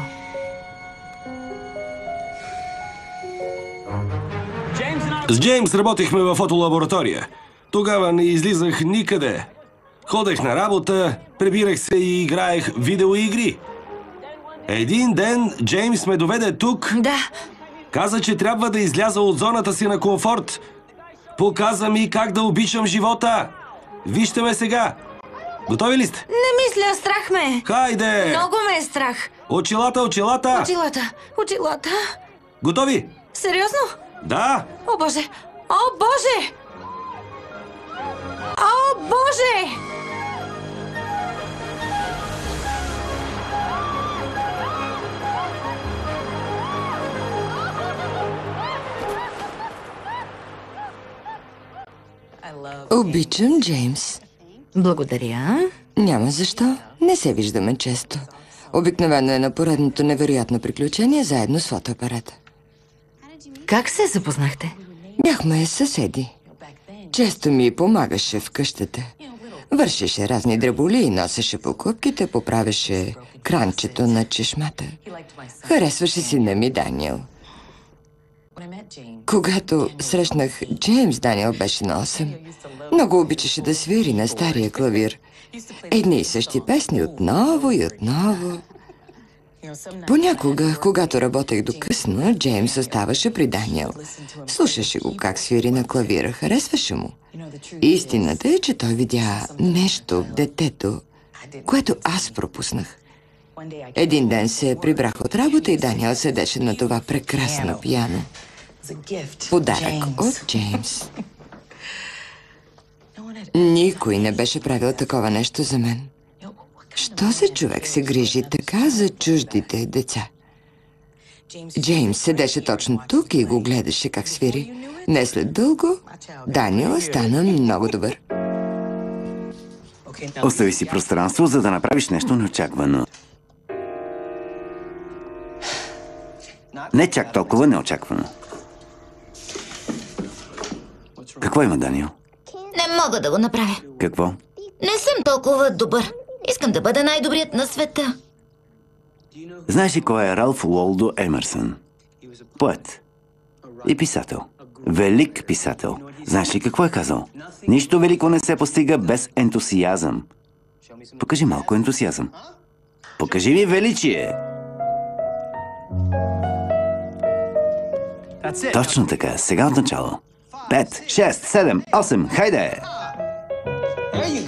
[SPEAKER 1] С Джеймс работихме във фотолаборатория. Тогава не излизах никъде. Ходех на работа, прибирах се и играех видеоигри. Един ден Джеймс ме доведе тук.
[SPEAKER 2] Да.
[SPEAKER 1] Каза, че трябва да изляза от зоната си на комфорт. Показа ми как да обичам живота. Вижте ме сега. Готови ли сте?
[SPEAKER 2] Не мисля, страх ме.
[SPEAKER 1] Хайде!
[SPEAKER 2] Много ме е страх.
[SPEAKER 1] Очилата, очилата!
[SPEAKER 2] Очилата, очилата.
[SPEAKER 1] Готови?
[SPEAKER 2] Сериозно?
[SPEAKER 1] Да!
[SPEAKER 2] О, Боже! О, Боже! О, Боже!
[SPEAKER 7] Обичам Джеймс.
[SPEAKER 2] Благодаря.
[SPEAKER 7] Няма защо. Не се виждаме често. Обикновено е на поредното невероятно приключение заедно с фотоапарата.
[SPEAKER 2] Как се запознахте?
[SPEAKER 7] Бяхме съседи. Често ми помагаше в къщата. Вършеше разни дреболи, носеше покупките, поправяше кранчето на чешмата. Харесваше сина ми Даниел. Когато срещнах Джеймс, Даниел беше на 8. Много обичаше да свири на стария клавир. Едни и същи песни отново и отново. Понякога, когато работех до късно, Джеймс оставаше при Даниел. Слушаше го как свири на клавира, харесваше му. Истината е, че той видя нещо в детето, което аз пропуснах. Един ден се прибрах от работа и Даниел седеше на това прекрасно пиано. Подарък от Джеймс. Никой не беше правил такова нещо за мен. Що за човек се грижи така за чуждите деца? Джеймс седеше точно тук и го гледаше как свири. Не след дълго, Даниел стана много добър.
[SPEAKER 5] Остави си пространство, за да направиш нещо неочаквано. Не чак толкова неочаквано. Какво има, Даниел?
[SPEAKER 4] Не мога да го направя.
[SPEAKER 5] Какво?
[SPEAKER 4] Не съм толкова добър. Искам да бъда най-добрият на света.
[SPEAKER 5] Знаеш ли кой е Ралф Уолдо Емерсън? Поет и писател. Велик писател. Знаеш ли какво е казал? Нищо велико не се постига без ентусиазъм. Покажи малко ентусиазъм. Покажи ми величие. Точно така. Сега от начало. 5, 6, 7, 8. Хайде!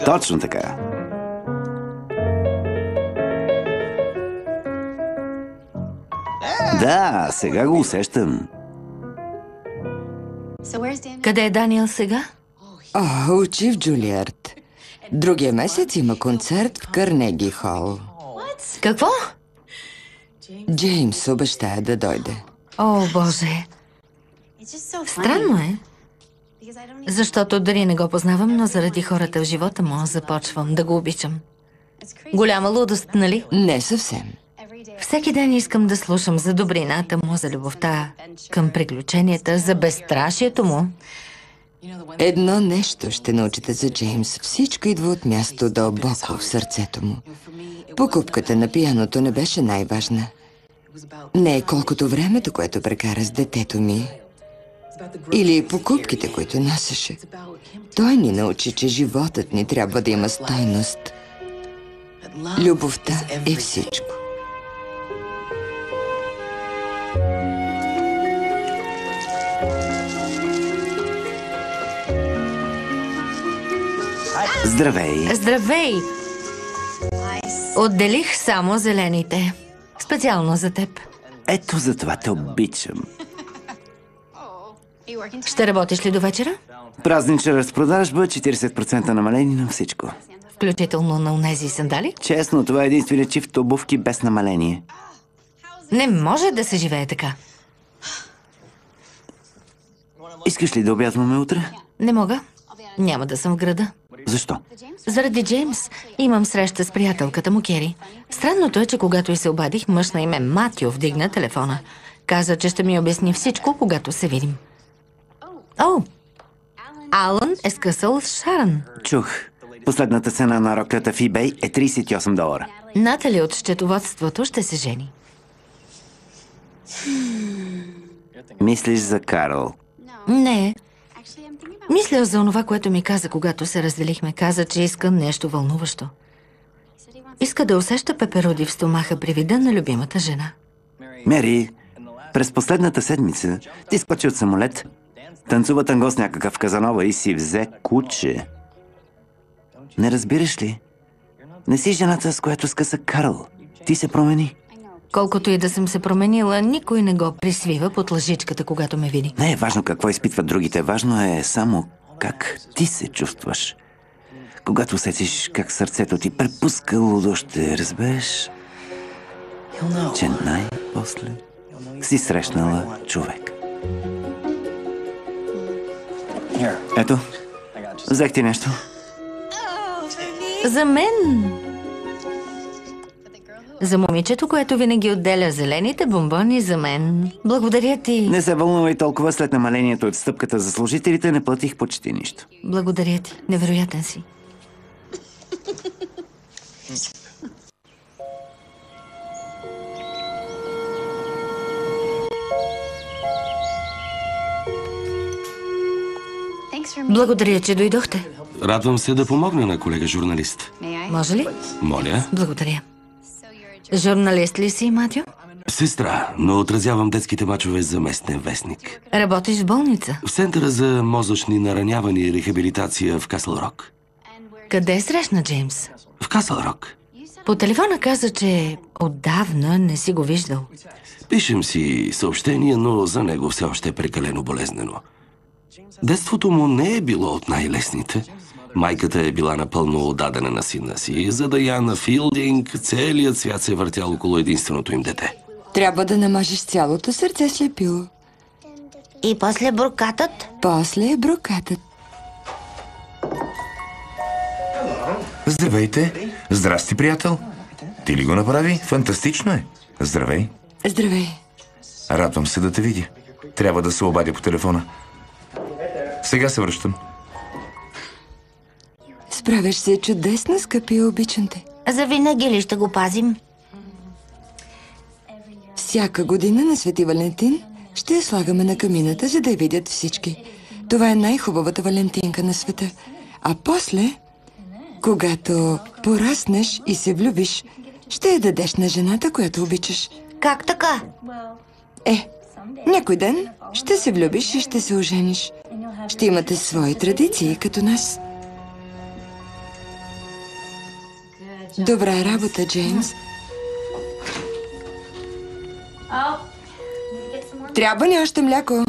[SPEAKER 5] Точно така. Да, сега го усещам.
[SPEAKER 2] Къде е Даниел сега?
[SPEAKER 7] О, учи в Джулиард. Другия месец има концерт в Карнеги Хол.
[SPEAKER 2] Какво?
[SPEAKER 7] Джеймс обещая да дойде.
[SPEAKER 2] О, Боже. Странно е, защото дори не го познавам, но заради хората в живота му започвам да го обичам. Голяма лудост, нали?
[SPEAKER 7] Не съвсем.
[SPEAKER 2] Всеки ден искам да слушам за добрината му, за любовта към приключенията, за безстрашието му.
[SPEAKER 7] Едно нещо ще научите за Джеймс. Всичко идва от място дълбоко в сърцето му. Покупката на пианото не беше най-важна. Не е колкото времето, което прекара с детето ми. Или покупките, които носеше. Той ни научи, че животът ни трябва да има стойност. Любовта е всичко.
[SPEAKER 5] Здравей!
[SPEAKER 2] Здравей! Отделих само зелените. Специално за теб.
[SPEAKER 5] Ето за това те обичам.
[SPEAKER 2] Ще работиш ли до вечера?
[SPEAKER 5] Празнична разпродажба, 40% намаление на всичко.
[SPEAKER 2] Включително на онези сандали?
[SPEAKER 5] Честно, това е единственият чифт обувки без намаление.
[SPEAKER 2] Не може да се живее така.
[SPEAKER 5] Искаш ли да обядваме утре?
[SPEAKER 2] Не мога. Няма да съм в града.
[SPEAKER 5] Защо?
[SPEAKER 2] Заради Джеймс имам среща с приятелката му Кери. Странното е, че когато й се обадих, мъж на име Матио вдигна телефона. Каза, че ще ми обясни всичко, когато се видим. О! Алън е скъсал с Шарън.
[SPEAKER 5] Чух. Последната цена на роклята в eBay е $38.
[SPEAKER 2] Натали от счетоводството ще се жени.
[SPEAKER 5] Мислиш за Карл?
[SPEAKER 2] Не. Мисля за онова, което ми каза, когато се разделихме. Каза, че иска нещо вълнуващо. Иска да усеща пеперуди в стомаха при вида на любимата жена.
[SPEAKER 5] Мери, през последната седмица ти скочи от самолет, танцува танго с някакъв Казанова и си взе куче. Не разбираш ли? Не си жената, с която скъса Карл. Ти се промени.
[SPEAKER 2] Колкото и да съм се променила, никой не го присвива под лъжичката, когато ме види.
[SPEAKER 5] Не е важно какво изпитват другите. Важно е само как ти се чувстваш. Когато усетиш как сърцето ти препуска лудо, ще разбереш, че най-после си срещнала човек. Ето, взех ти нещо.
[SPEAKER 2] За мен! За момичето, което винаги отделя зелените бомбони за мен. Благодаря ти.
[SPEAKER 5] Не се вълнувай толкова, след намалението от стъпката за служителите не платих почти нищо.
[SPEAKER 2] Благодаря ти. Невероятен си. Благодаря, че дойдохте.
[SPEAKER 1] Радвам се да помогна на колега журналист.
[SPEAKER 2] Може ли?
[SPEAKER 1] Моля?
[SPEAKER 2] Благодаря. Журналист ли си, Матио?
[SPEAKER 1] Сестра, но отразявам детските мачове за местен вестник.
[SPEAKER 2] Работиш в болница?
[SPEAKER 1] В Центъра за мозъчни наранявания и рехабилитация в Касъл Рок.
[SPEAKER 2] Къде срещна Джеймс?
[SPEAKER 1] В Касъл Рок.
[SPEAKER 2] По телефона каза, че отдавна не си го виждал.
[SPEAKER 1] Пишем си съобщения, но за него все още е прекалено болезнено. Детството му не е било от най-лесните. Майката е била напълно отдадена на сина си. За Даяна Филдинг целият свят се е въртял около единственото им дете.
[SPEAKER 7] Трябва да намажеш цялото сърце с лепило.
[SPEAKER 2] И после брокатът?
[SPEAKER 7] После е брокатът.
[SPEAKER 3] Здравейте. Здрасти, приятел. Ти ли го направи? Фантастично е. Здравей.
[SPEAKER 7] Здравей.
[SPEAKER 3] Радвам се да те видя. Трябва да се обадя по телефона. Сега се връщам.
[SPEAKER 7] Справяш се чудесно, скъпи, обичам те.
[SPEAKER 2] Завинаги ли ще го пазим?
[SPEAKER 7] Всяка година на Свети Валентин ще я слагаме на камината, за да я видят всички. Това е най-хубавата валентинка на света. А после, когато пораснеш и се влюбиш, ще я дадеш на жената, която обичаш.
[SPEAKER 2] Как така?
[SPEAKER 7] Някой ден ще се влюбиш и ще се ожениш. Ще имате свои традиции, като нас. Добра работа, Джеймс. Трябва ни още мляко.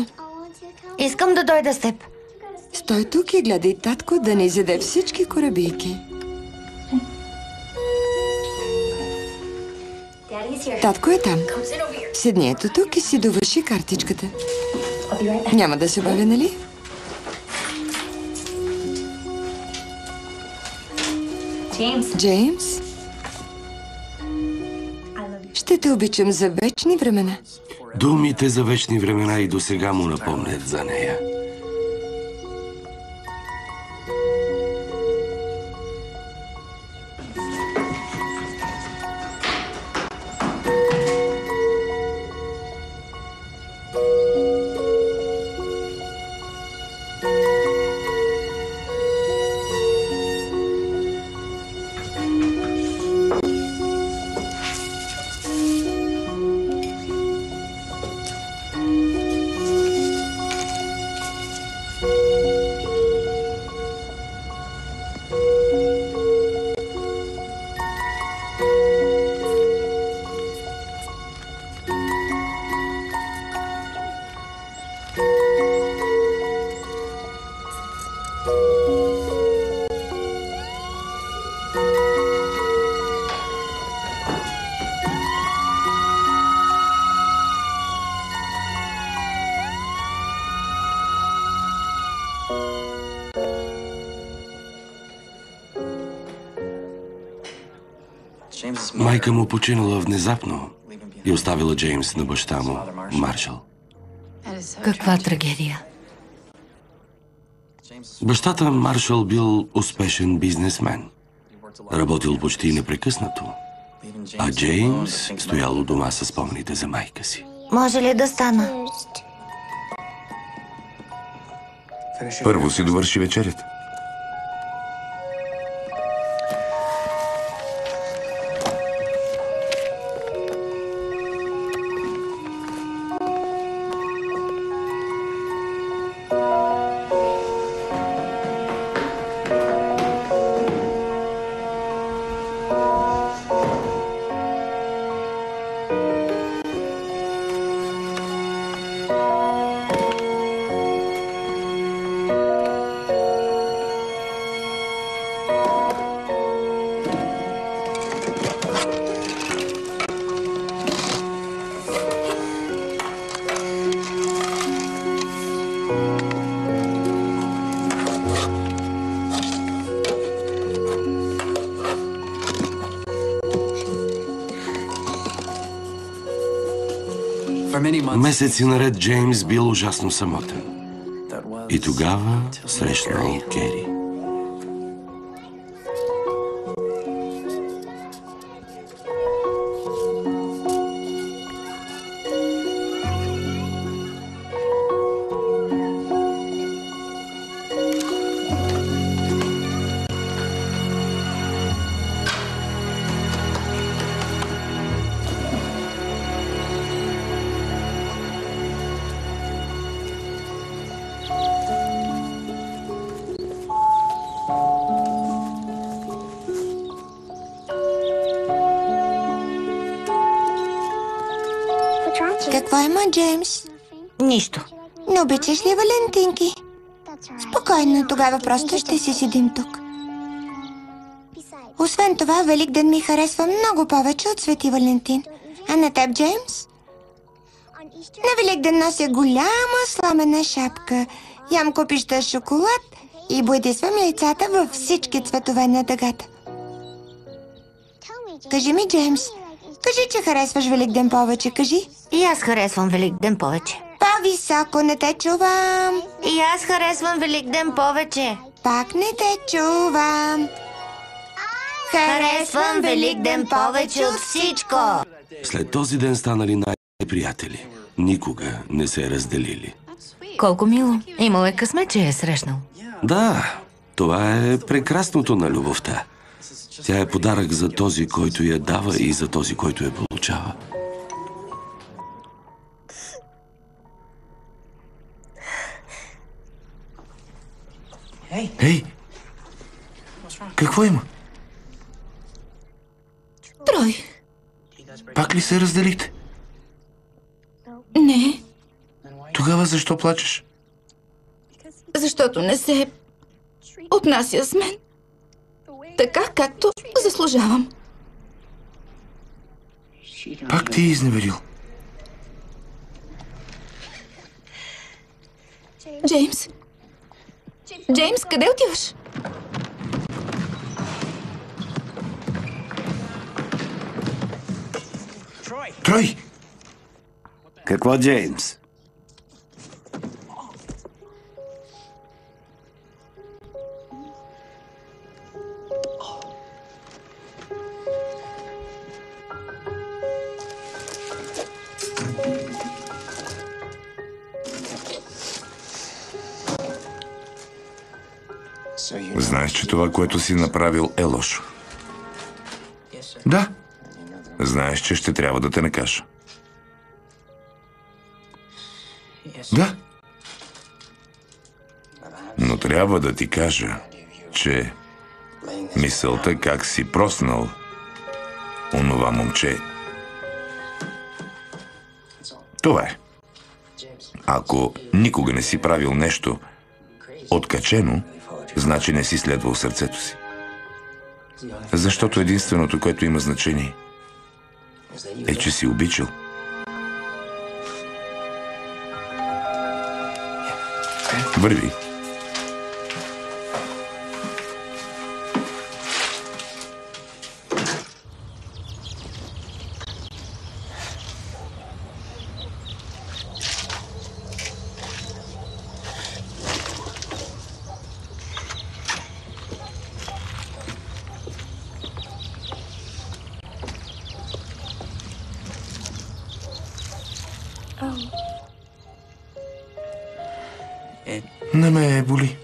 [SPEAKER 2] Искам да дойда с теб.
[SPEAKER 7] Стой тук и гледай татко да не изяде всички корабийки. Татко е там. Седни ето тук и си довърши картичката. Няма да се бавя, нали? Джеймс? Ще те обичам за вечни времена.
[SPEAKER 1] Думите за вечни времена и досега му напомнят за нея. Майка му починала внезапно и оставила Джеймс на баща му, Маршал.
[SPEAKER 2] Каква трагедия.
[SPEAKER 1] Бащата Маршал бил успешен бизнесмен. Работил почти непрекъснато. А Джеймс стоял у дома със спомните за майка си.
[SPEAKER 2] Може ли да стана?
[SPEAKER 3] Първо си довърши вечерята.
[SPEAKER 1] Месеци наред Джеймс бил ужасно самотен. И тогава срещнал Кери.
[SPEAKER 9] Какво има, Джеймс?
[SPEAKER 2] Нищо.
[SPEAKER 9] Не обичаш ли валентинки? Спокойно, тогава просто ще си седим тук. Освен това, Великден ми харесва много повече от Свети Валентин. А на теб, Джеймс? На Великден нося голяма сламена шапка. Ям купища шоколад и бойдисвам яйцата във всички цветове на дъгата. Кажи ми, Джеймс, кажи, че харесваш Великден повече, кажи.
[SPEAKER 2] И аз харесвам Великден повече.
[SPEAKER 9] По-високо, не те чувам.
[SPEAKER 2] И аз харесвам Великден повече.
[SPEAKER 9] Пак не те чувам.
[SPEAKER 2] Харесвам Великден повече от всичко.
[SPEAKER 1] След този ден станали най-приятели. Никога не се разделили.
[SPEAKER 2] Колко мило. Имал е късмет, че е срещнал.
[SPEAKER 1] Да, това е прекрасното на любовта. Тя е подарък за този, който я дава и за този, който я получава.
[SPEAKER 3] Ей! Какво има?
[SPEAKER 4] Трой.
[SPEAKER 3] Пак ли се разделихте?
[SPEAKER 4] Не,
[SPEAKER 3] Тогава защо плачеш?
[SPEAKER 4] защото не се отнася с мен така, както заслужавам.
[SPEAKER 3] Пак ти е изневерил.
[SPEAKER 4] Джеймс? Джеймс, къде отиваш?
[SPEAKER 3] Трой!
[SPEAKER 5] Какво, Джеймс?
[SPEAKER 3] Знаеш, че това, което си направил, е лошо. Да. Знаеш, че ще трябва да те накажа. Да. Но трябва да ти кажа, че мисълта как си проснал онова момче. Това е. Ако никога не си правил нещо откачено, значи не си следвал сърцето си. Защото единственото, което има значение, е, че си обичал. Върви. Не ме боли.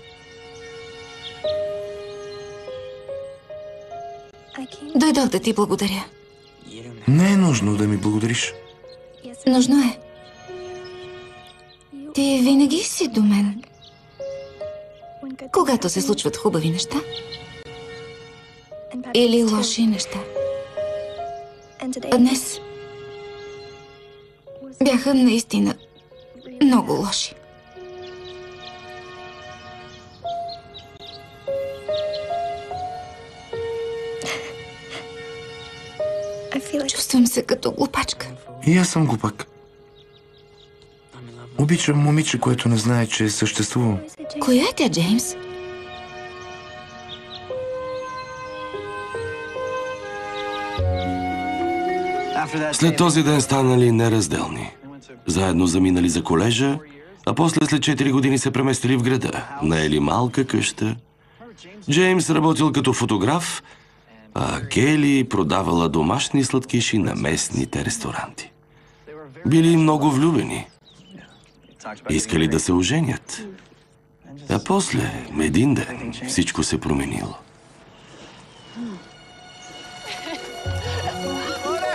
[SPEAKER 4] Дойдох да ти благодаря.
[SPEAKER 3] Не е нужно да ми благодариш.
[SPEAKER 4] Нужно е. Ти винаги си до мен. Когато се случват хубави неща или лоши неща. А днес бяха наистина много лоши. Чувствам се като глупачка.
[SPEAKER 3] И аз съм глупак. Обичам момиче, което не знае, че е съществувал.
[SPEAKER 4] Коя е тя, Джеймс?
[SPEAKER 1] След този ден станали неразделни. Заедно заминали за колежа, а после след 4 години се преместили в града. Наели малка къща. Джеймс работил като фотограф, а Кейли продавала домашни сладкиши на местните ресторанти. Били много влюбени. Искали да се оженят. А после, един ден, всичко се променило.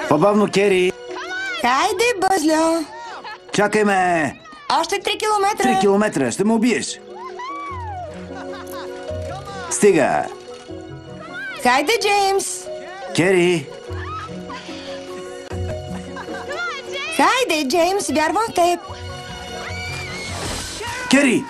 [SPEAKER 5] По-бавно, Кери!
[SPEAKER 9] Хайде, Бъзлю!
[SPEAKER 5] Чакай ме!
[SPEAKER 9] Още 3 километра.
[SPEAKER 5] 3 километра, ще ме убиеш! Стига!
[SPEAKER 9] Хайде, Джеймс!
[SPEAKER 5] Кери!
[SPEAKER 9] Хайде, Джеймс, вярвам в теб.
[SPEAKER 5] Кери!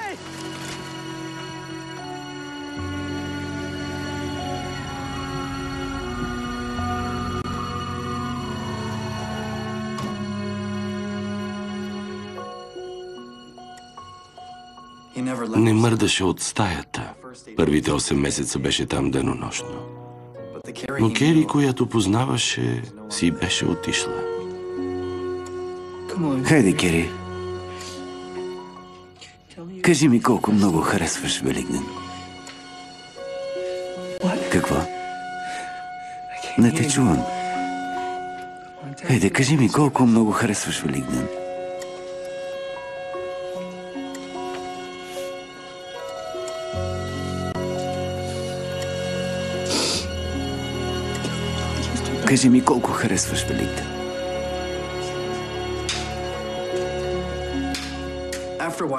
[SPEAKER 1] Не мърдаше от стаята. Първите 8 месеца беше там денонощно. Но Кери, която познаваше, си беше отишла.
[SPEAKER 5] Хайде, Кери. Кажи ми колко много харесваш Великден. Какво? Не те чувам. Хайде, кажи ми колко много харесваш Великден. Кажи ми колко харесваш Великден.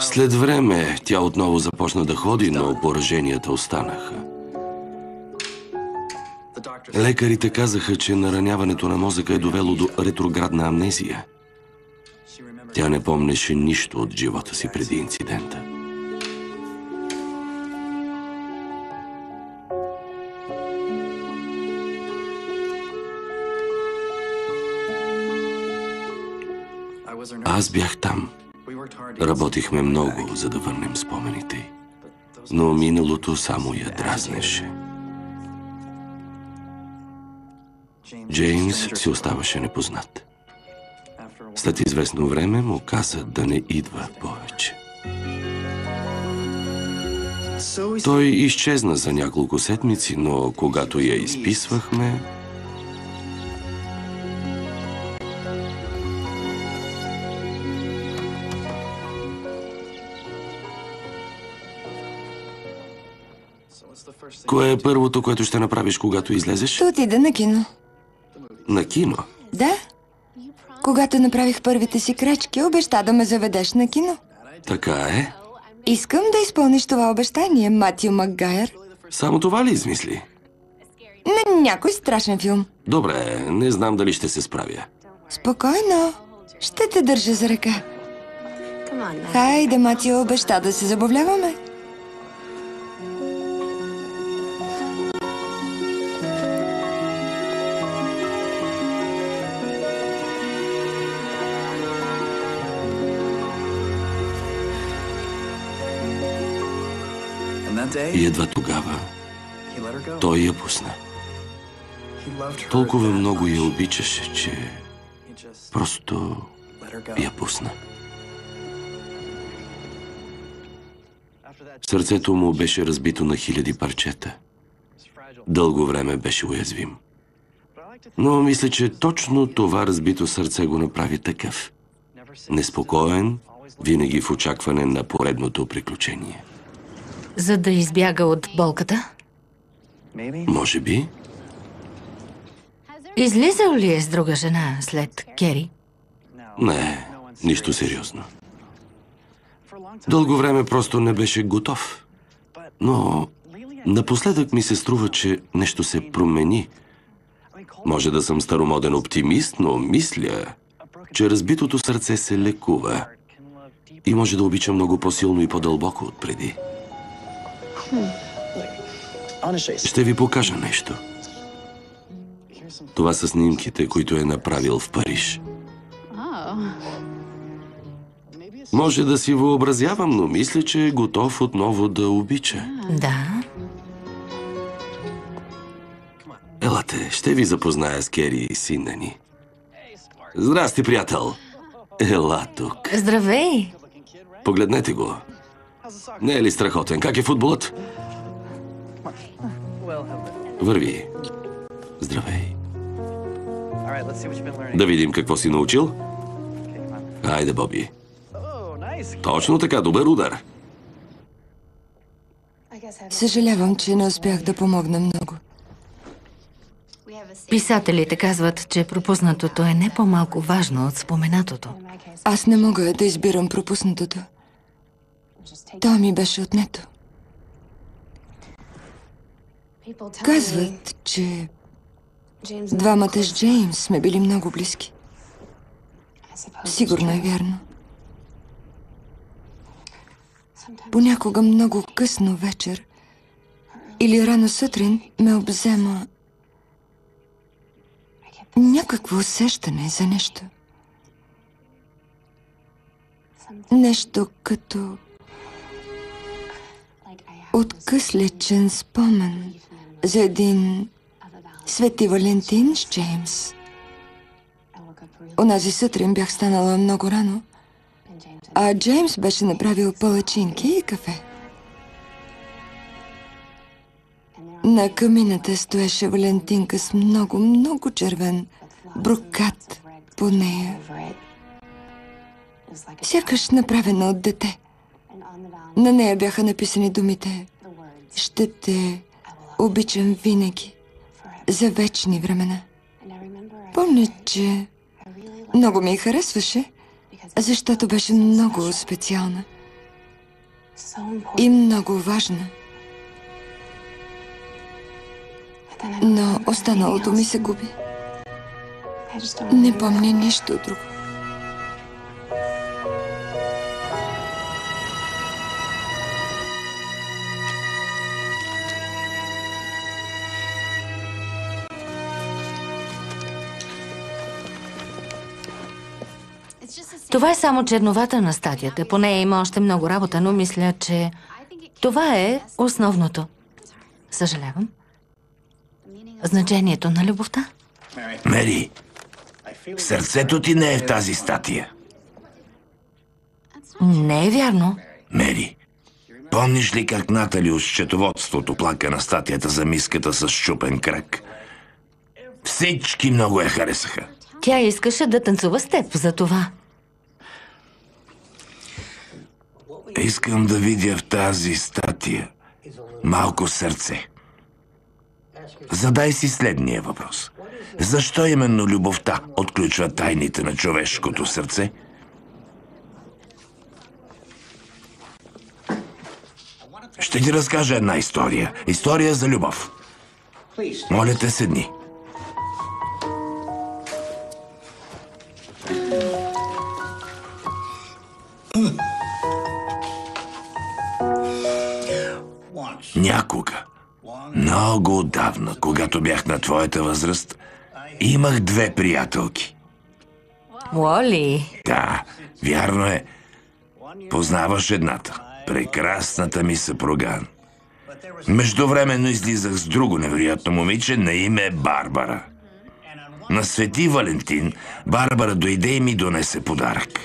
[SPEAKER 1] След време тя отново започна да ходи, но пораженията останаха. Лекарите казаха, че нараняването на мозъка е довело до ретроградна амнезия. Тя не помнеше нищо от живота си преди инцидента. Аз бях там. Работихме много, за да върнем спомените й. Но миналото само я дразнеше. Джеймс си оставаше непознат. След известно време му каза да не идва повече. Той изчезна за няколко седмици, но когато я изписвахме, кое е първото, което ще направиш, когато излезеш?
[SPEAKER 9] Ще отида на кино.
[SPEAKER 1] На кино?
[SPEAKER 9] Да. Когато направих първите си крачки, обеща да ме заведеш на кино.
[SPEAKER 1] Така е.
[SPEAKER 9] Искам да изпълниш това обещание, Матю Макгайър.
[SPEAKER 1] Само това ли измисли?
[SPEAKER 9] На някой страшен филм.
[SPEAKER 1] Добре, не знам дали ще се справя.
[SPEAKER 9] Спокойно. Ще те държа за ръка. Хайде, Матю, обеща да се забавляваме.
[SPEAKER 1] И едва тогава той я пусна. Толкова много я обичаше, че просто я пусна. Сърцето му беше разбито на хиляди парчета. Дълго време беше уязвим. Но мисля, че точно това разбито сърце го направи такъв. Неспокоен, винаги в очакване на поредното приключение.
[SPEAKER 2] За да избяга от болката?
[SPEAKER 1] Може би.
[SPEAKER 2] Излизал ли е с друга жена след Кери?
[SPEAKER 1] Не, нищо сериозно. Дълго време просто не беше готов. Но напоследък ми се струва, че нещо се промени. Може да съм старомоден оптимист, но мисля, че разбитото сърце се лекува и може да обича много по-силно и по-дълбоко от преди. Ще ви покажа нещо. Това са снимките, които е направил в Париж. Може да си въобразявам, но мисля, че е готов отново да обича.
[SPEAKER 2] Да.
[SPEAKER 1] Елате, ще ви запозная с Кери и сина ни. Здрасти, приятел! Ела тук.
[SPEAKER 2] Здравей!
[SPEAKER 1] Погледнете го. Не е ли страхотен? Как е футболът? Върви. Здравей. Да видим какво си научил. Айде, Боби. Точно така, добър удар.
[SPEAKER 9] Съжалявам, че не успях да помогна много.
[SPEAKER 2] Писателите казват, че пропуснатото е не по-малко важно от споменатото.
[SPEAKER 9] Аз не мога да избирам пропуснатото. То ми беше отнето. Казват, че двамата с Джеймс сме били много близки. Сигурно е вярно. Понякога много късно вечер или рано сутрин ме обзема някакво усещане за нещо. Нещо като откъслечен спомен за един Свети Валентин с Джеймс. Онази сутрин бях станала много рано, а Джеймс беше направил палачинки и кафе. На камината стоеше Валентинка с много, много червен брокат по нея. Сякаш направена от дете. На нея бяха написани думите: "Ще те обичам винаги, за вечни времена." Помня, че много ми харесваше, защото беше много специална и много важна. Но останалото ми се губи. Не помня нищо друго.
[SPEAKER 2] Това е само черновата на статията. По нея има още много работа, но мисля, че това е основното. Съжалявам. Значението на любовта?
[SPEAKER 6] Мери, сърцето ти не е в тази статия.
[SPEAKER 2] Не е вярно.
[SPEAKER 6] Мери, помниш ли как Натали от счетоводството плака на статията за миската с счупен крак? Всички много я харесаха.
[SPEAKER 2] Тя искаше да танцува с теб за това.
[SPEAKER 6] Искам да видя в тази статия малко сърце. Задай си следния въпрос. Защо именно любовта отключва тайните на човешкото сърце? Ще ти разкажа една история. История за любов. Моля те, седни. Някога, много отдавна, когато бях на твоята възраст, имах две приятелки.
[SPEAKER 2] Уоли!
[SPEAKER 6] Да, вярно е. Познаваш едната, прекрасната ми съпруга. Междувременно излизах с друго невероятно момиче на име Барбара. На Свети Валентин Барбара дойде и ми донесе подарък.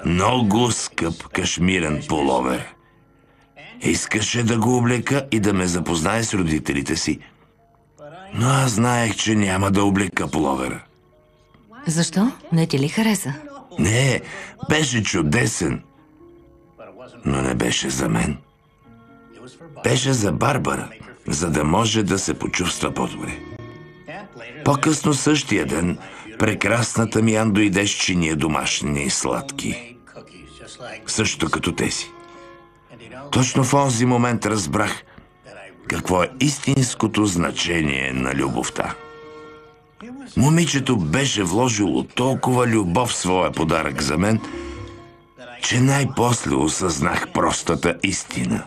[SPEAKER 6] Много скъп кашмирен пуловер. Искаше да го облека и да ме запознае с родителите си. Но аз знаех, че няма да облека пуловера.
[SPEAKER 2] Защо? Не ти ли хареса?
[SPEAKER 6] Не, беше чудесен. Но не беше за мен. Беше за Барбара, за да може да се почувства по-добре. По-късно същия ден прекрасната ми Ан дойде с чиния домашни и сладки. Също като тези. Точно в онзи момент разбрах какво е истинското значение на любовта. Момичето беше вложило толкова любов в своя подарък за мен, че най-после осъзнах простата истина.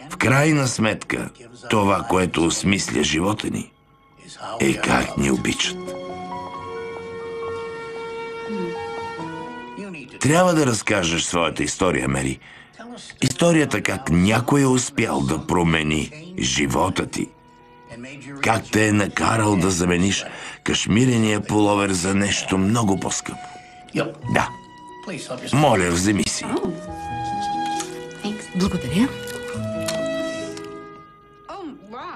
[SPEAKER 6] В крайна сметка, това, което осмисля живота ни, е как ни обичат. Трябва да разкажеш своята история, Мери. Историята как някой е успял да промени живота ти. Как те е накарал да замениш кашмирения пуловер за нещо много по-скъпо. Да. Моля, вземи си.
[SPEAKER 2] Благодаря.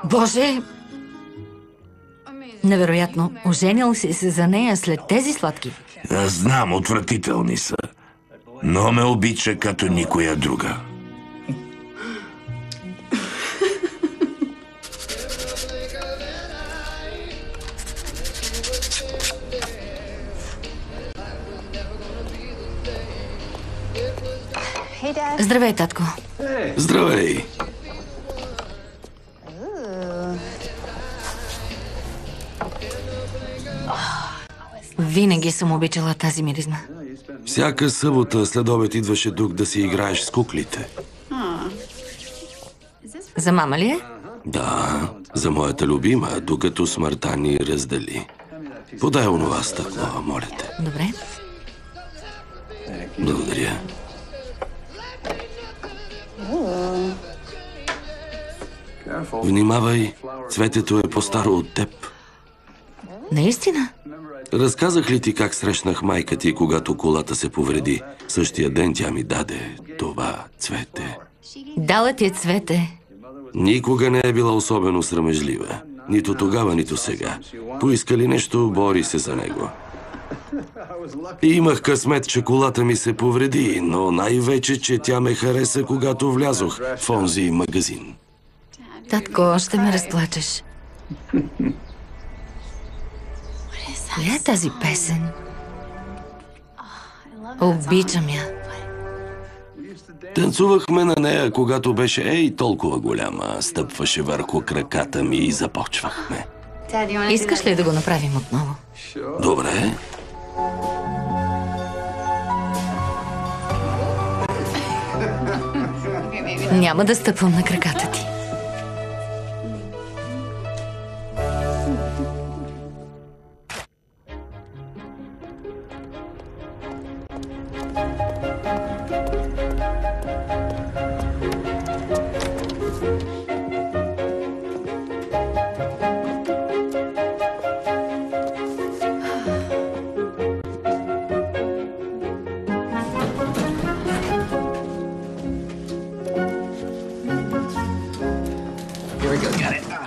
[SPEAKER 2] Боже! Невероятно. Оженил си се за нея след тези сладки.
[SPEAKER 6] Знам, отвратителни са. Но ме обича като никоя друга.
[SPEAKER 2] Здравей, татко.
[SPEAKER 1] Здравей!
[SPEAKER 2] Винаги съм обичала тази миризма.
[SPEAKER 1] Всяка събота след обед идваше тук да си играеш с куклите.
[SPEAKER 2] За мама ли е?
[SPEAKER 1] Да, за моята любима, докато смъртта ни раздели. Подай онова стъкло, моля те.
[SPEAKER 2] Добре.
[SPEAKER 1] Благодаря. Внимавай, цветето е по-старо от теб.
[SPEAKER 2] Наистина?
[SPEAKER 1] Разказах ли ти как срещнах майка ти, когато колата се повреди? Същия ден тя ми даде това цвете.
[SPEAKER 2] Дала ти е цвете.
[SPEAKER 1] Никога не е била особено срамежлива. Нито тогава, нито сега. Поиска ли нещо, бори се за него. И имах късмет, че колата ми се повреди, но най-вече, че тя ме хареса, когато влязох в онзи магазин.
[SPEAKER 2] Татко, ще ме разплачеш. Коя е тази песен? Обичам я.
[SPEAKER 1] Танцувахме на нея, когато беше толкова голяма. Стъпваше върху краката ми и започвахме.
[SPEAKER 2] Искаш ли да го направим отново?
[SPEAKER 1] Добре.
[SPEAKER 2] Няма да стъпвам на краката ти.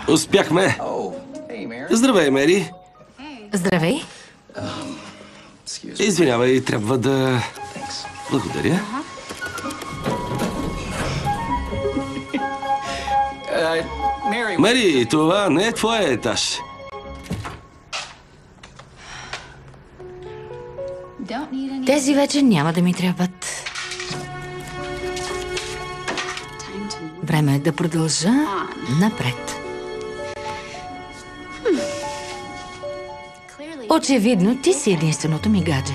[SPEAKER 1] Успяхме. Здравей, Мери.
[SPEAKER 2] Здравей.
[SPEAKER 1] Извинявай, трябва да... Благодаря. Мери, това не е твоя етаж.
[SPEAKER 2] Тези вече няма да ми трябват. Време е да продължа напред. Очевидно, ти си единственото ми гадже.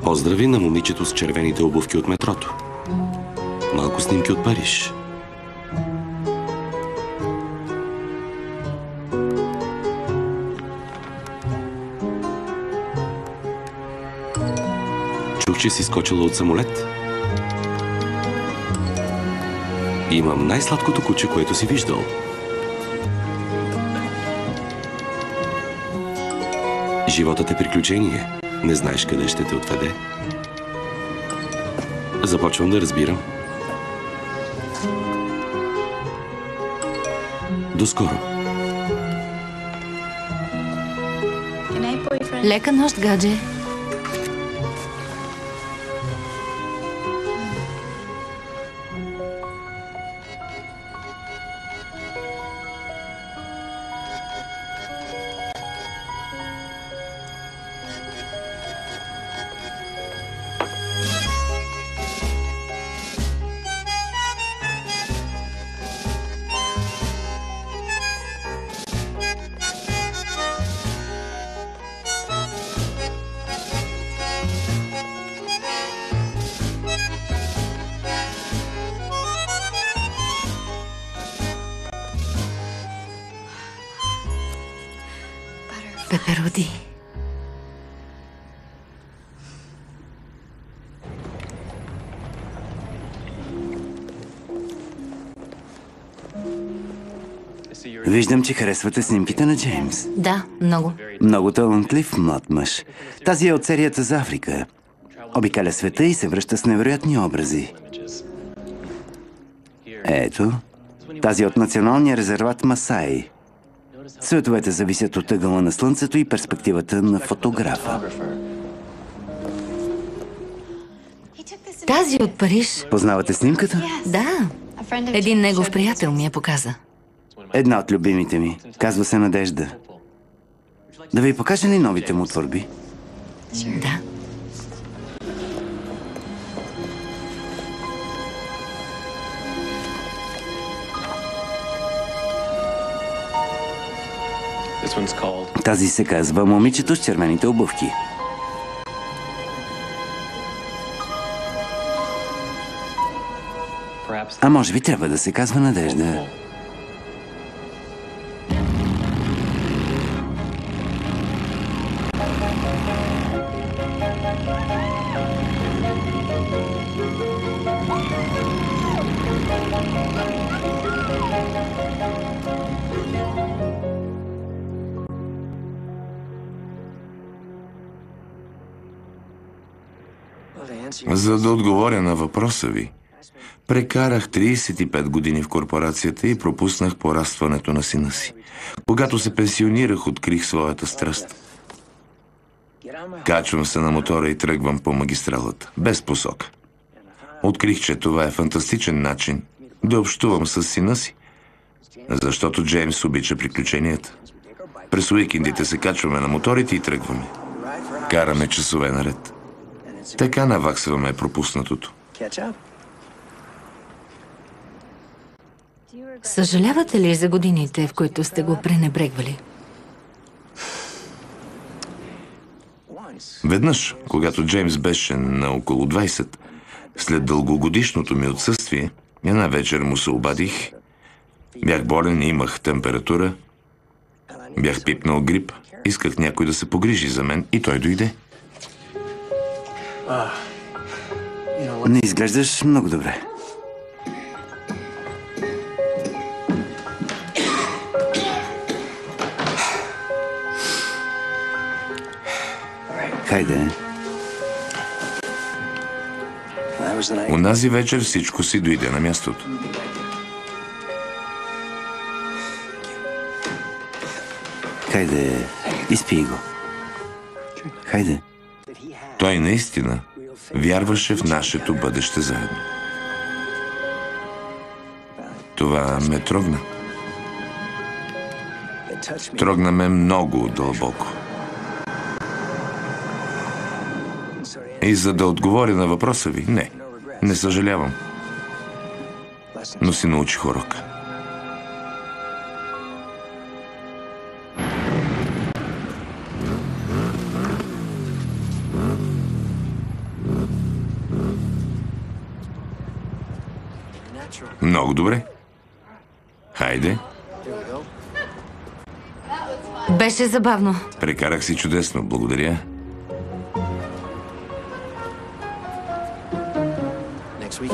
[SPEAKER 1] Поздрави на момичето с червените обувки от метрото. Малко снимки от Париж. Чух, че си скочила от самолет. Имам най-сладкото куче, което си виждал. Животът е приключение. Не знаеш къде ще те отведе. Започвам да разбирам. До скоро.
[SPEAKER 2] Лека нощ, гадже. Пеперуди.
[SPEAKER 5] Виждам, че харесвате снимките на Джеймс.
[SPEAKER 2] Да, много.
[SPEAKER 5] Много талантлив млад мъж. Тази е от серията за Африка. Обикаля света и се връща с невероятни образи. Ето, тази е от националния резерват Масаи. Цветовете зависят от ъгъла на слънцето и перспективата на фотографа.
[SPEAKER 2] Тази от Париж.
[SPEAKER 5] Познавате снимката?
[SPEAKER 2] Да. Един негов приятел ми я показа.
[SPEAKER 5] Една от любимите ми. Казва се Надежда. Да ви покажа ли новите му творби?
[SPEAKER 2] Да.
[SPEAKER 5] Тази се казва Момичето с червените обувки. А може би трябва да се казва Надежда.
[SPEAKER 3] За да отговоря на въпроса ви, прекарах 35 години в корпорацията и пропуснах порастването на сина си. Когато се пенсионирах, открих своята страст. Качвам се на мотора и тръгвам по магистралата, без посока. Открих, че това е фантастичен начин да общувам с сина си, защото Джеймс обича приключенията. През уикендите се качваме на моторите и тръгваме. Караме часове наред. Така наваксваме пропуснатото.
[SPEAKER 2] Съжалявате ли за годините, в които сте го пренебрегвали?
[SPEAKER 3] Веднъж, когато Джеймс беше на около 20, след дългогодишното ми отсъствие, една вечер му се обадих. Бях болен, имах температура, бях пипнал грип, исках някой да се погрижи за мен и той дойде.
[SPEAKER 5] Не изглеждаш много добре. Хайде.
[SPEAKER 3] Онази вечер всичко си дойде на мястото.
[SPEAKER 5] Хайде, изпий го. Хайде.
[SPEAKER 3] Той наистина вярваше в нашето бъдеще заедно. Това ме трогна. Трогна ме много дълбоко. И за да отговоря на въпроса ви, не съжалявам. Но си научих урок. Много добре. Хайде.
[SPEAKER 2] Беше забавно.
[SPEAKER 3] Прекарах си чудесно. Благодаря.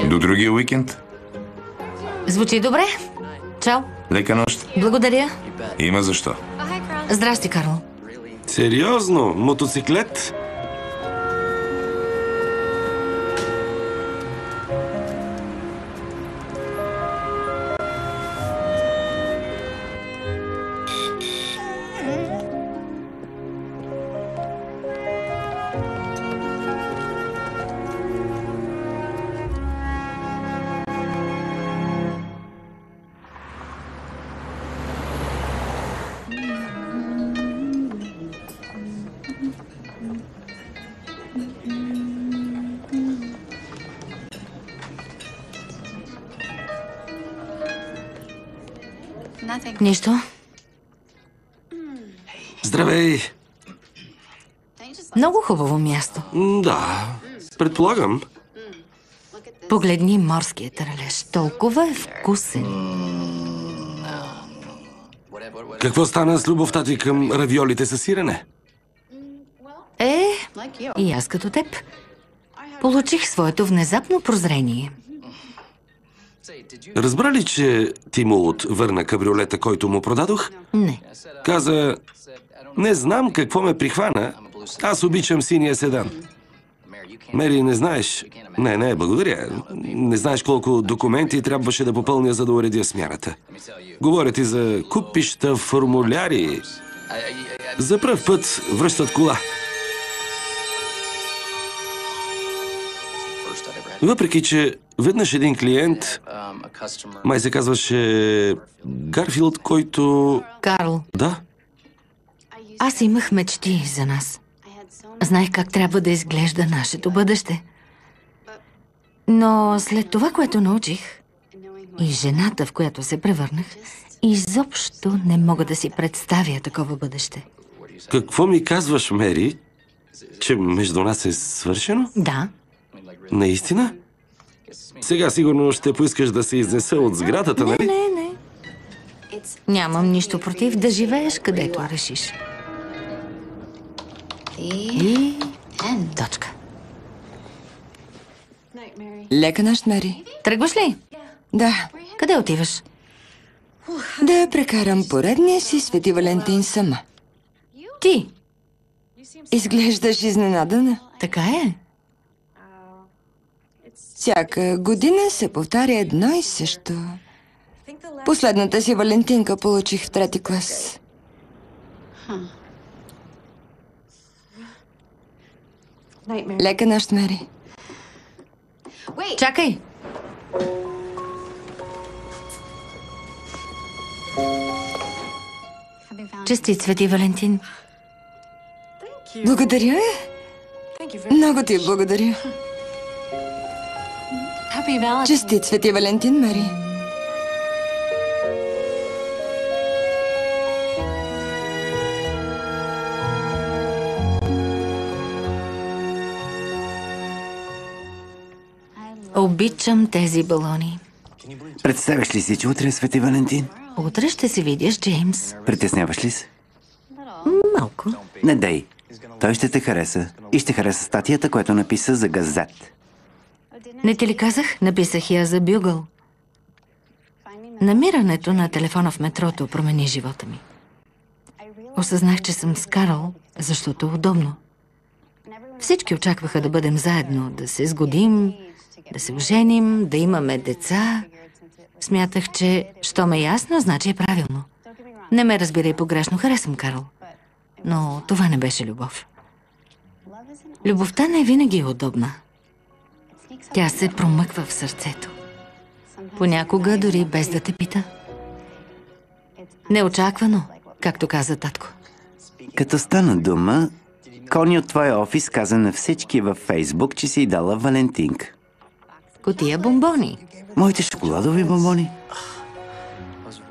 [SPEAKER 3] До другия уикенд.
[SPEAKER 2] Звучи добре. Чао.
[SPEAKER 3] Лека нощ.
[SPEAKER 2] Благодаря.
[SPEAKER 3] Има защо.
[SPEAKER 2] Здрасти, Карл.
[SPEAKER 1] Сериозно? Мотоциклет?
[SPEAKER 2] Нищо.
[SPEAKER 1] Здравей!
[SPEAKER 2] Много хубаво място.
[SPEAKER 1] Да, предполагам.
[SPEAKER 2] Погледни морския тралеж. Толкова е вкусен.
[SPEAKER 1] Какво стана с любовта ти към равиолите със сирене?
[SPEAKER 2] И аз като теб. Получих своето внезапно прозрение.
[SPEAKER 1] Разбра ли, че Тимолот върна кабриолета, който му продадох?
[SPEAKER 2] Не.
[SPEAKER 1] Каза, не знам какво ме прихвана, аз обичам синия седан. Мери, не знаеш... Не, благодаря. Не знаеш колко документи трябваше да попълня, за да уредя смяната. Говоря ти за купища, формуляри. За пръв път връщат кола. Въпреки, че веднъж един клиент, май се казваше Гарфилд, който...
[SPEAKER 2] Карл.
[SPEAKER 1] Да?
[SPEAKER 2] Аз имах мечти за нас. Знаех как трябва да изглежда нашето бъдеще. Но след това, което научих, и жената, в която се превърнах, изобщо не мога да си представя такова бъдеще.
[SPEAKER 1] Какво ми казваш, Мери? Че между нас е свършено?
[SPEAKER 2] Да.
[SPEAKER 1] Наистина? Сега сигурно ще поискаш да се изнеса от сградата, нали?
[SPEAKER 2] Не. Нямам нищо против да живееш където решиш. И точка.
[SPEAKER 7] Лека нощ, Мери.
[SPEAKER 2] Тръгваш ли?
[SPEAKER 7] Да,
[SPEAKER 2] Къде отиваш?
[SPEAKER 7] да прекарам поредния си Свети Валентин сама.
[SPEAKER 2] Ти.
[SPEAKER 7] Изглеждаш изненадана.
[SPEAKER 2] Така е.
[SPEAKER 7] Всяка година се повтаря едно и също. Последната си Валентинка получих в 3-ти клас. Лека нощ, Мери.
[SPEAKER 2] Чакай. Честит Свети Валентин.
[SPEAKER 7] Благодаря. Много ти благодаря. Честит Свети Валентин, Мери.
[SPEAKER 2] Обичам тези балони.
[SPEAKER 5] Представяш ли си, че утре е Свети Валентин?
[SPEAKER 2] Утре ще се видя с Джеймс.
[SPEAKER 5] Притесняваш ли се?
[SPEAKER 2] Малко.
[SPEAKER 5] Не дей. Той ще те хареса. И ще хареса статията, която написа за газет.
[SPEAKER 2] Не ти ли казах? Написах я за Бюгъл. Намирането на телефона в метрото промени живота ми. Осъзнах, че съм с Карл, защото е удобно. Всички очакваха да бъдем заедно, да се сгодим, да се оженим, да имаме деца. Смятах, че щом е ясно, значи е правилно. Не ме разбирай погрешно, харесвам Карл. Но това не беше любов. Любовта не винаги е удобна. Тя се промъква в сърцето. Понякога дори без да те пита. Неочаквано, както каза татко.
[SPEAKER 5] Като стана дума, Кони от твоя офис каза на всички във Фейсбук, че си дала Валентинка.
[SPEAKER 2] Кутия бомбони.
[SPEAKER 5] Моите шоколадови бомбони?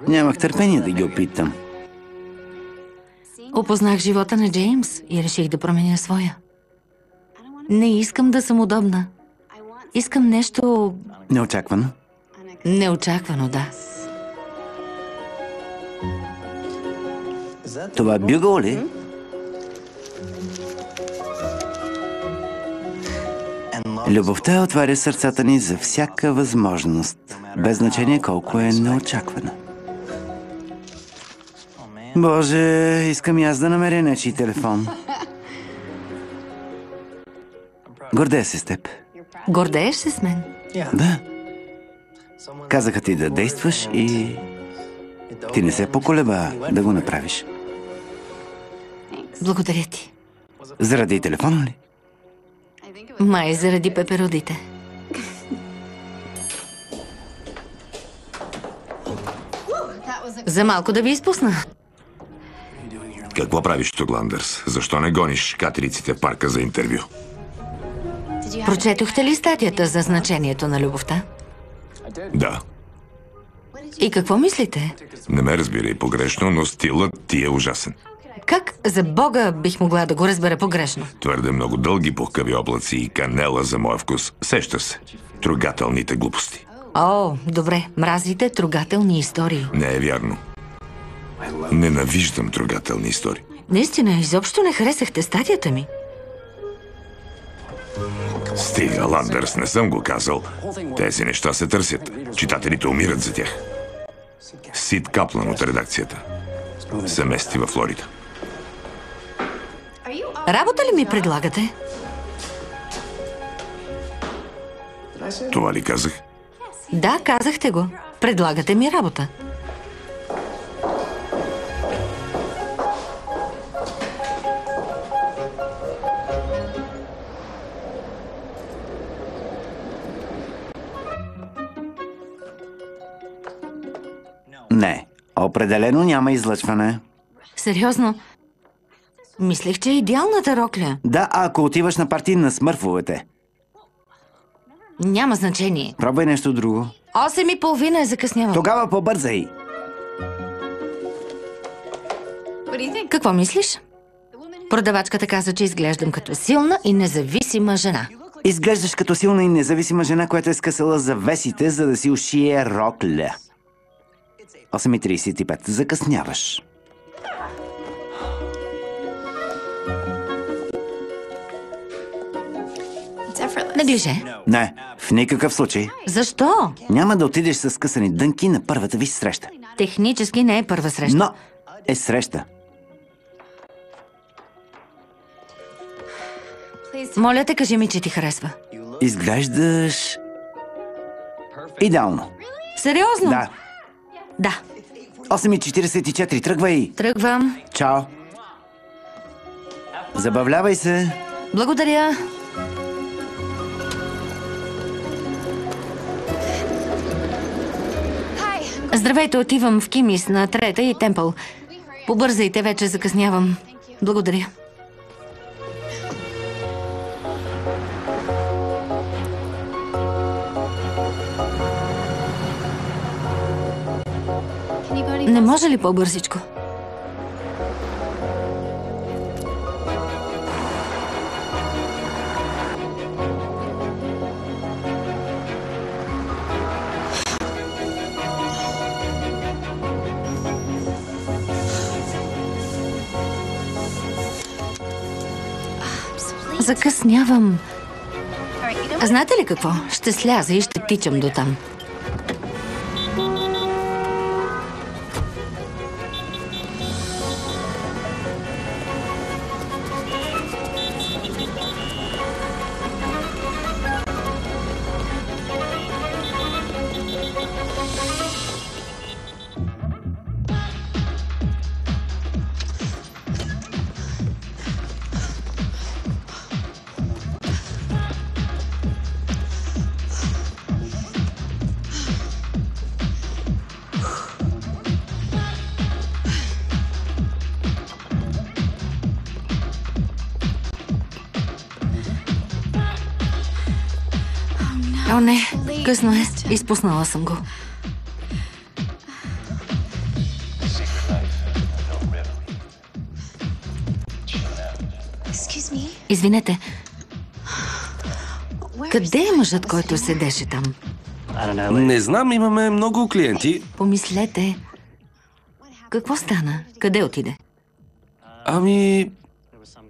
[SPEAKER 5] Нямах търпение да ги опитам.
[SPEAKER 2] Опознах живота на Джеймс и реших да променя своя. Не искам да съм удобна. Искам нещо...
[SPEAKER 5] Неочаквано?
[SPEAKER 2] Неочаквано, да.
[SPEAKER 5] Това Бюгъл ли? Любовта отваря сърцата ни за всяка възможност, без значение колко е неочаквана. Боже, искам и аз да намеря нечий телефон. Гордея се с теб.
[SPEAKER 2] Гордееш се с мен?
[SPEAKER 5] Да. Казаха ти да действаш и ти не се поколеба да го направиш.
[SPEAKER 2] Благодаря ти.
[SPEAKER 5] Заради телефона ли?
[SPEAKER 2] Май заради пеперудите. За малко да ви изпусна.
[SPEAKER 3] Какво правиш тук, Ландърс? Защо не гониш катериците в парка за интервю?
[SPEAKER 2] Прочетохте ли статията за значението на любовта?
[SPEAKER 3] Да.
[SPEAKER 2] И какво мислите?
[SPEAKER 3] Не ме разбирай погрешно, но стилът ти е ужасен.
[SPEAKER 2] Как за Бога бих могла да го разбера погрешно?
[SPEAKER 3] Твърде много дълги пухкави облаци и канела за моя вкус. Сеща се. Трогателните глупости.
[SPEAKER 2] О, добре. Мразите трогателни истории.
[SPEAKER 3] Не е вярно. Ненавиждам трогателни истории.
[SPEAKER 2] Наистина, изобщо не харесахте статията ми.
[SPEAKER 3] Стига, Ландърс, не съм го казал. Тези неща се търсят. Читателите умират за тях. Сид Каплан от редакцията се мести във Флорида.
[SPEAKER 2] Работа ли ми предлагате?
[SPEAKER 3] Това ли казах?
[SPEAKER 2] Да, казахте го. Предлагате ми работа.
[SPEAKER 5] Не, определено няма излъчване.
[SPEAKER 2] Сериозно? Мислех, че е идеалната рокля.
[SPEAKER 5] Да, ако отиваш на парти на смърфовете.
[SPEAKER 2] Няма значение.
[SPEAKER 5] Пробвай нещо друго.
[SPEAKER 2] 8:30 е закъснявам.
[SPEAKER 5] Тогава побързай.
[SPEAKER 2] Какво мислиш? Продавачката каза, че изглеждам като силна и независима жена.
[SPEAKER 5] Изглеждаш като силна и независима жена, която е скъсала завесите, за да си ушие рокля. 8:35. Закъсняваш.
[SPEAKER 2] Неглиже.
[SPEAKER 5] Не, в никакъв случай.
[SPEAKER 2] Защо?
[SPEAKER 5] Няма да отидеш с скъсани дънки на първата ви среща.
[SPEAKER 2] Технически не е първа среща.
[SPEAKER 5] Но е среща.
[SPEAKER 2] Моля те, кажи ми, че ти харесва.
[SPEAKER 5] Изглеждаш идеално.
[SPEAKER 2] Сериозно?
[SPEAKER 5] Да.
[SPEAKER 2] Да.
[SPEAKER 5] 8:44. Тръгвай.
[SPEAKER 2] Тръгвам.
[SPEAKER 5] Чао. Забавлявай се.
[SPEAKER 2] Благодаря. Здравейте, отивам в Кимис на Трета и Темпъл. Побързайте, вече закъснявам. Благодаря. Не може ли по-бързичко? Закъснявам. Знаете ли какво? Ще сляза и ще тичам до там. О, не, късно е. Изпуснала съм го. Извинете. Къде е мъжът, който седеше там?
[SPEAKER 1] Не знам, имаме много клиенти.
[SPEAKER 2] Помислете. Какво стана? Къде отиде?
[SPEAKER 1] Ами,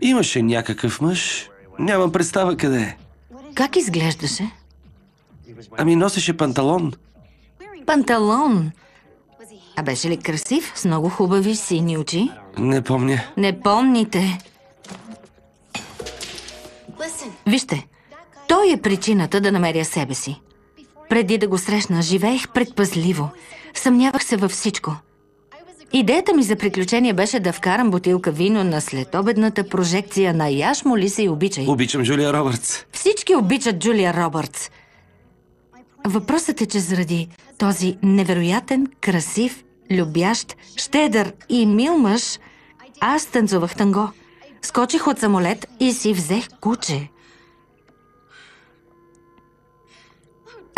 [SPEAKER 1] имаше някакъв мъж. Нямам представа къде е.
[SPEAKER 2] Как изглеждаше?
[SPEAKER 1] Ами, носеше панталон.
[SPEAKER 2] Панталон. А беше ли красив? С много хубави сини очи?
[SPEAKER 1] Не помня.
[SPEAKER 2] Не помните. Вижте, той е причината да намеря себе си. Преди да го срещна, живеех предпазливо. Съмнявах се във всичко. Идеята ми за приключение беше да вкарам бутилка вино на следобедната прожекция на "Яш, моли се и обичай".
[SPEAKER 1] Обичам Джулия Робъртс.
[SPEAKER 2] Всички обичат Джулия Робъртс. Въпросът е, че заради този невероятен, красив, любящ, щедър и мил мъж, аз танцувах танго. Скочих от самолет и си взех куче.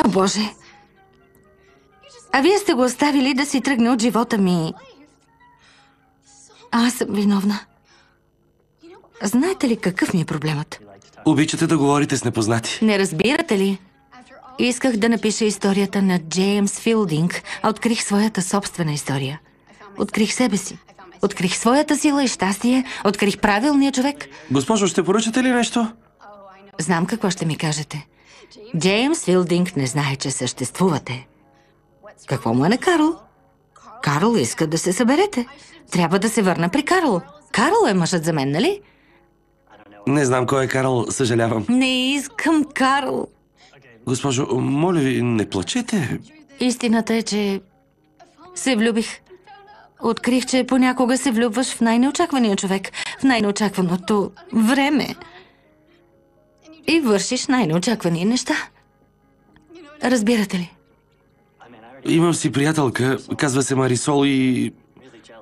[SPEAKER 2] О, Боже! А вие сте го оставили да си тръгне от живота ми. Аз съм виновна. Знаете ли какъв ми е проблемът?
[SPEAKER 1] Обичате да говорите с непознати.
[SPEAKER 2] Не разбирате ли? Исках да напиша историята на Джеймс Филдинг, а открих своята собствена история. Открих себе си. Открих своята сила и щастие. Открих правилния човек.
[SPEAKER 1] Госпожо, ще поръчате ли нещо?
[SPEAKER 2] Знам какво ще ми кажете. Джеймс Филдинг не знае, че съществувате. Какво му е на Карл? Карл иска да се съберете. Трябва да се върна при Карл. Карл е мъжът за мен, нали?
[SPEAKER 1] Не знам кой е Карл, съжалявам.
[SPEAKER 2] Не искам Карл.
[SPEAKER 1] Госпожо, моля ви, не плачете.
[SPEAKER 2] Истината е, че се влюбих. Открих, че понякога се влюбваш в най-неочаквания човек, в най-неочакваното време. И вършиш най-неочаквани неща. Разбирате ли?
[SPEAKER 1] Имам си приятелка, казва се Марисол и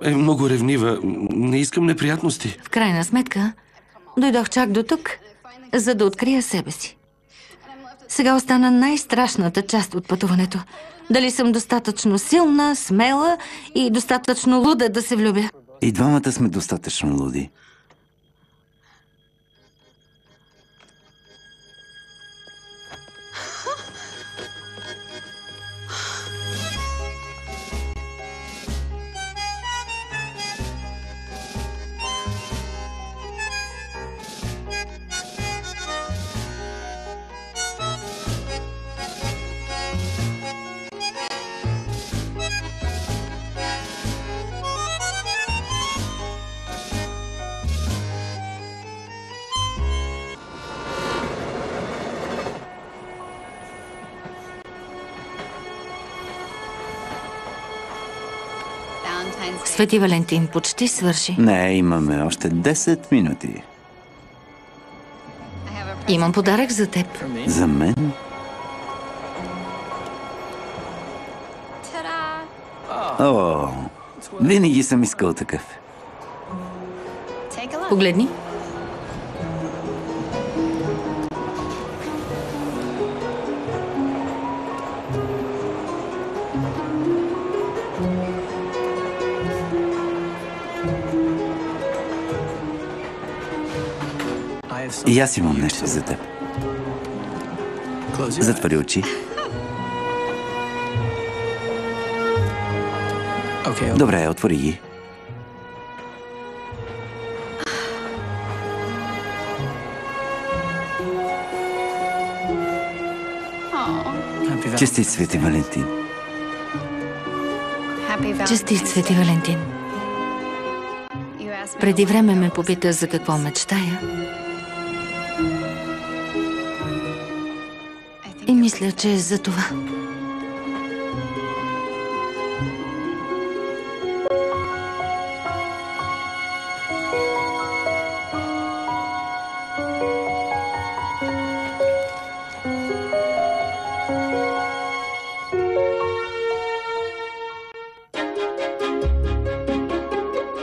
[SPEAKER 1] е много ревнива. Не искам неприятности.
[SPEAKER 2] В крайна сметка, дойдох чак до тук, за да открия себе си. Сега остана най-страшната част от пътуването. Дали съм достатъчно силна, смела и достатъчно луда да се влюбя?
[SPEAKER 5] И двамата сме достатъчно луди.
[SPEAKER 2] Свети Валентин, почти свърши.
[SPEAKER 5] Не, имаме още 10 минути.
[SPEAKER 2] Имам подарък за теб.
[SPEAKER 5] За мен? О, винаги съм искал такъв.
[SPEAKER 2] Погледни.
[SPEAKER 5] И аз имам нещо за теб. Затвори очи. Добре, отвори ги. Честит Свети Валентин.
[SPEAKER 2] Честит, Свети Валентин. Преди време ме попита за какво мечтая. И мисля, че е за това.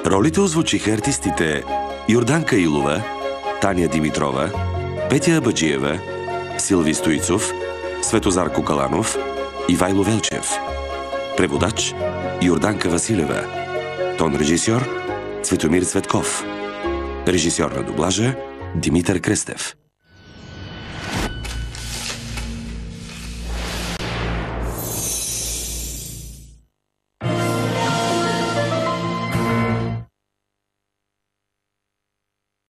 [SPEAKER 1] Ролите озвучиха артистите Йорданка Илова, Таня Димитрова, Петя Абаджиева, Силви Стоицов, Светозар Кокаланов, Ивайло Велчев. Преводач Йорданка Василева. Тон режисьор Цветомир Цветков. Режисьор на дублажа Димитър Кръстев.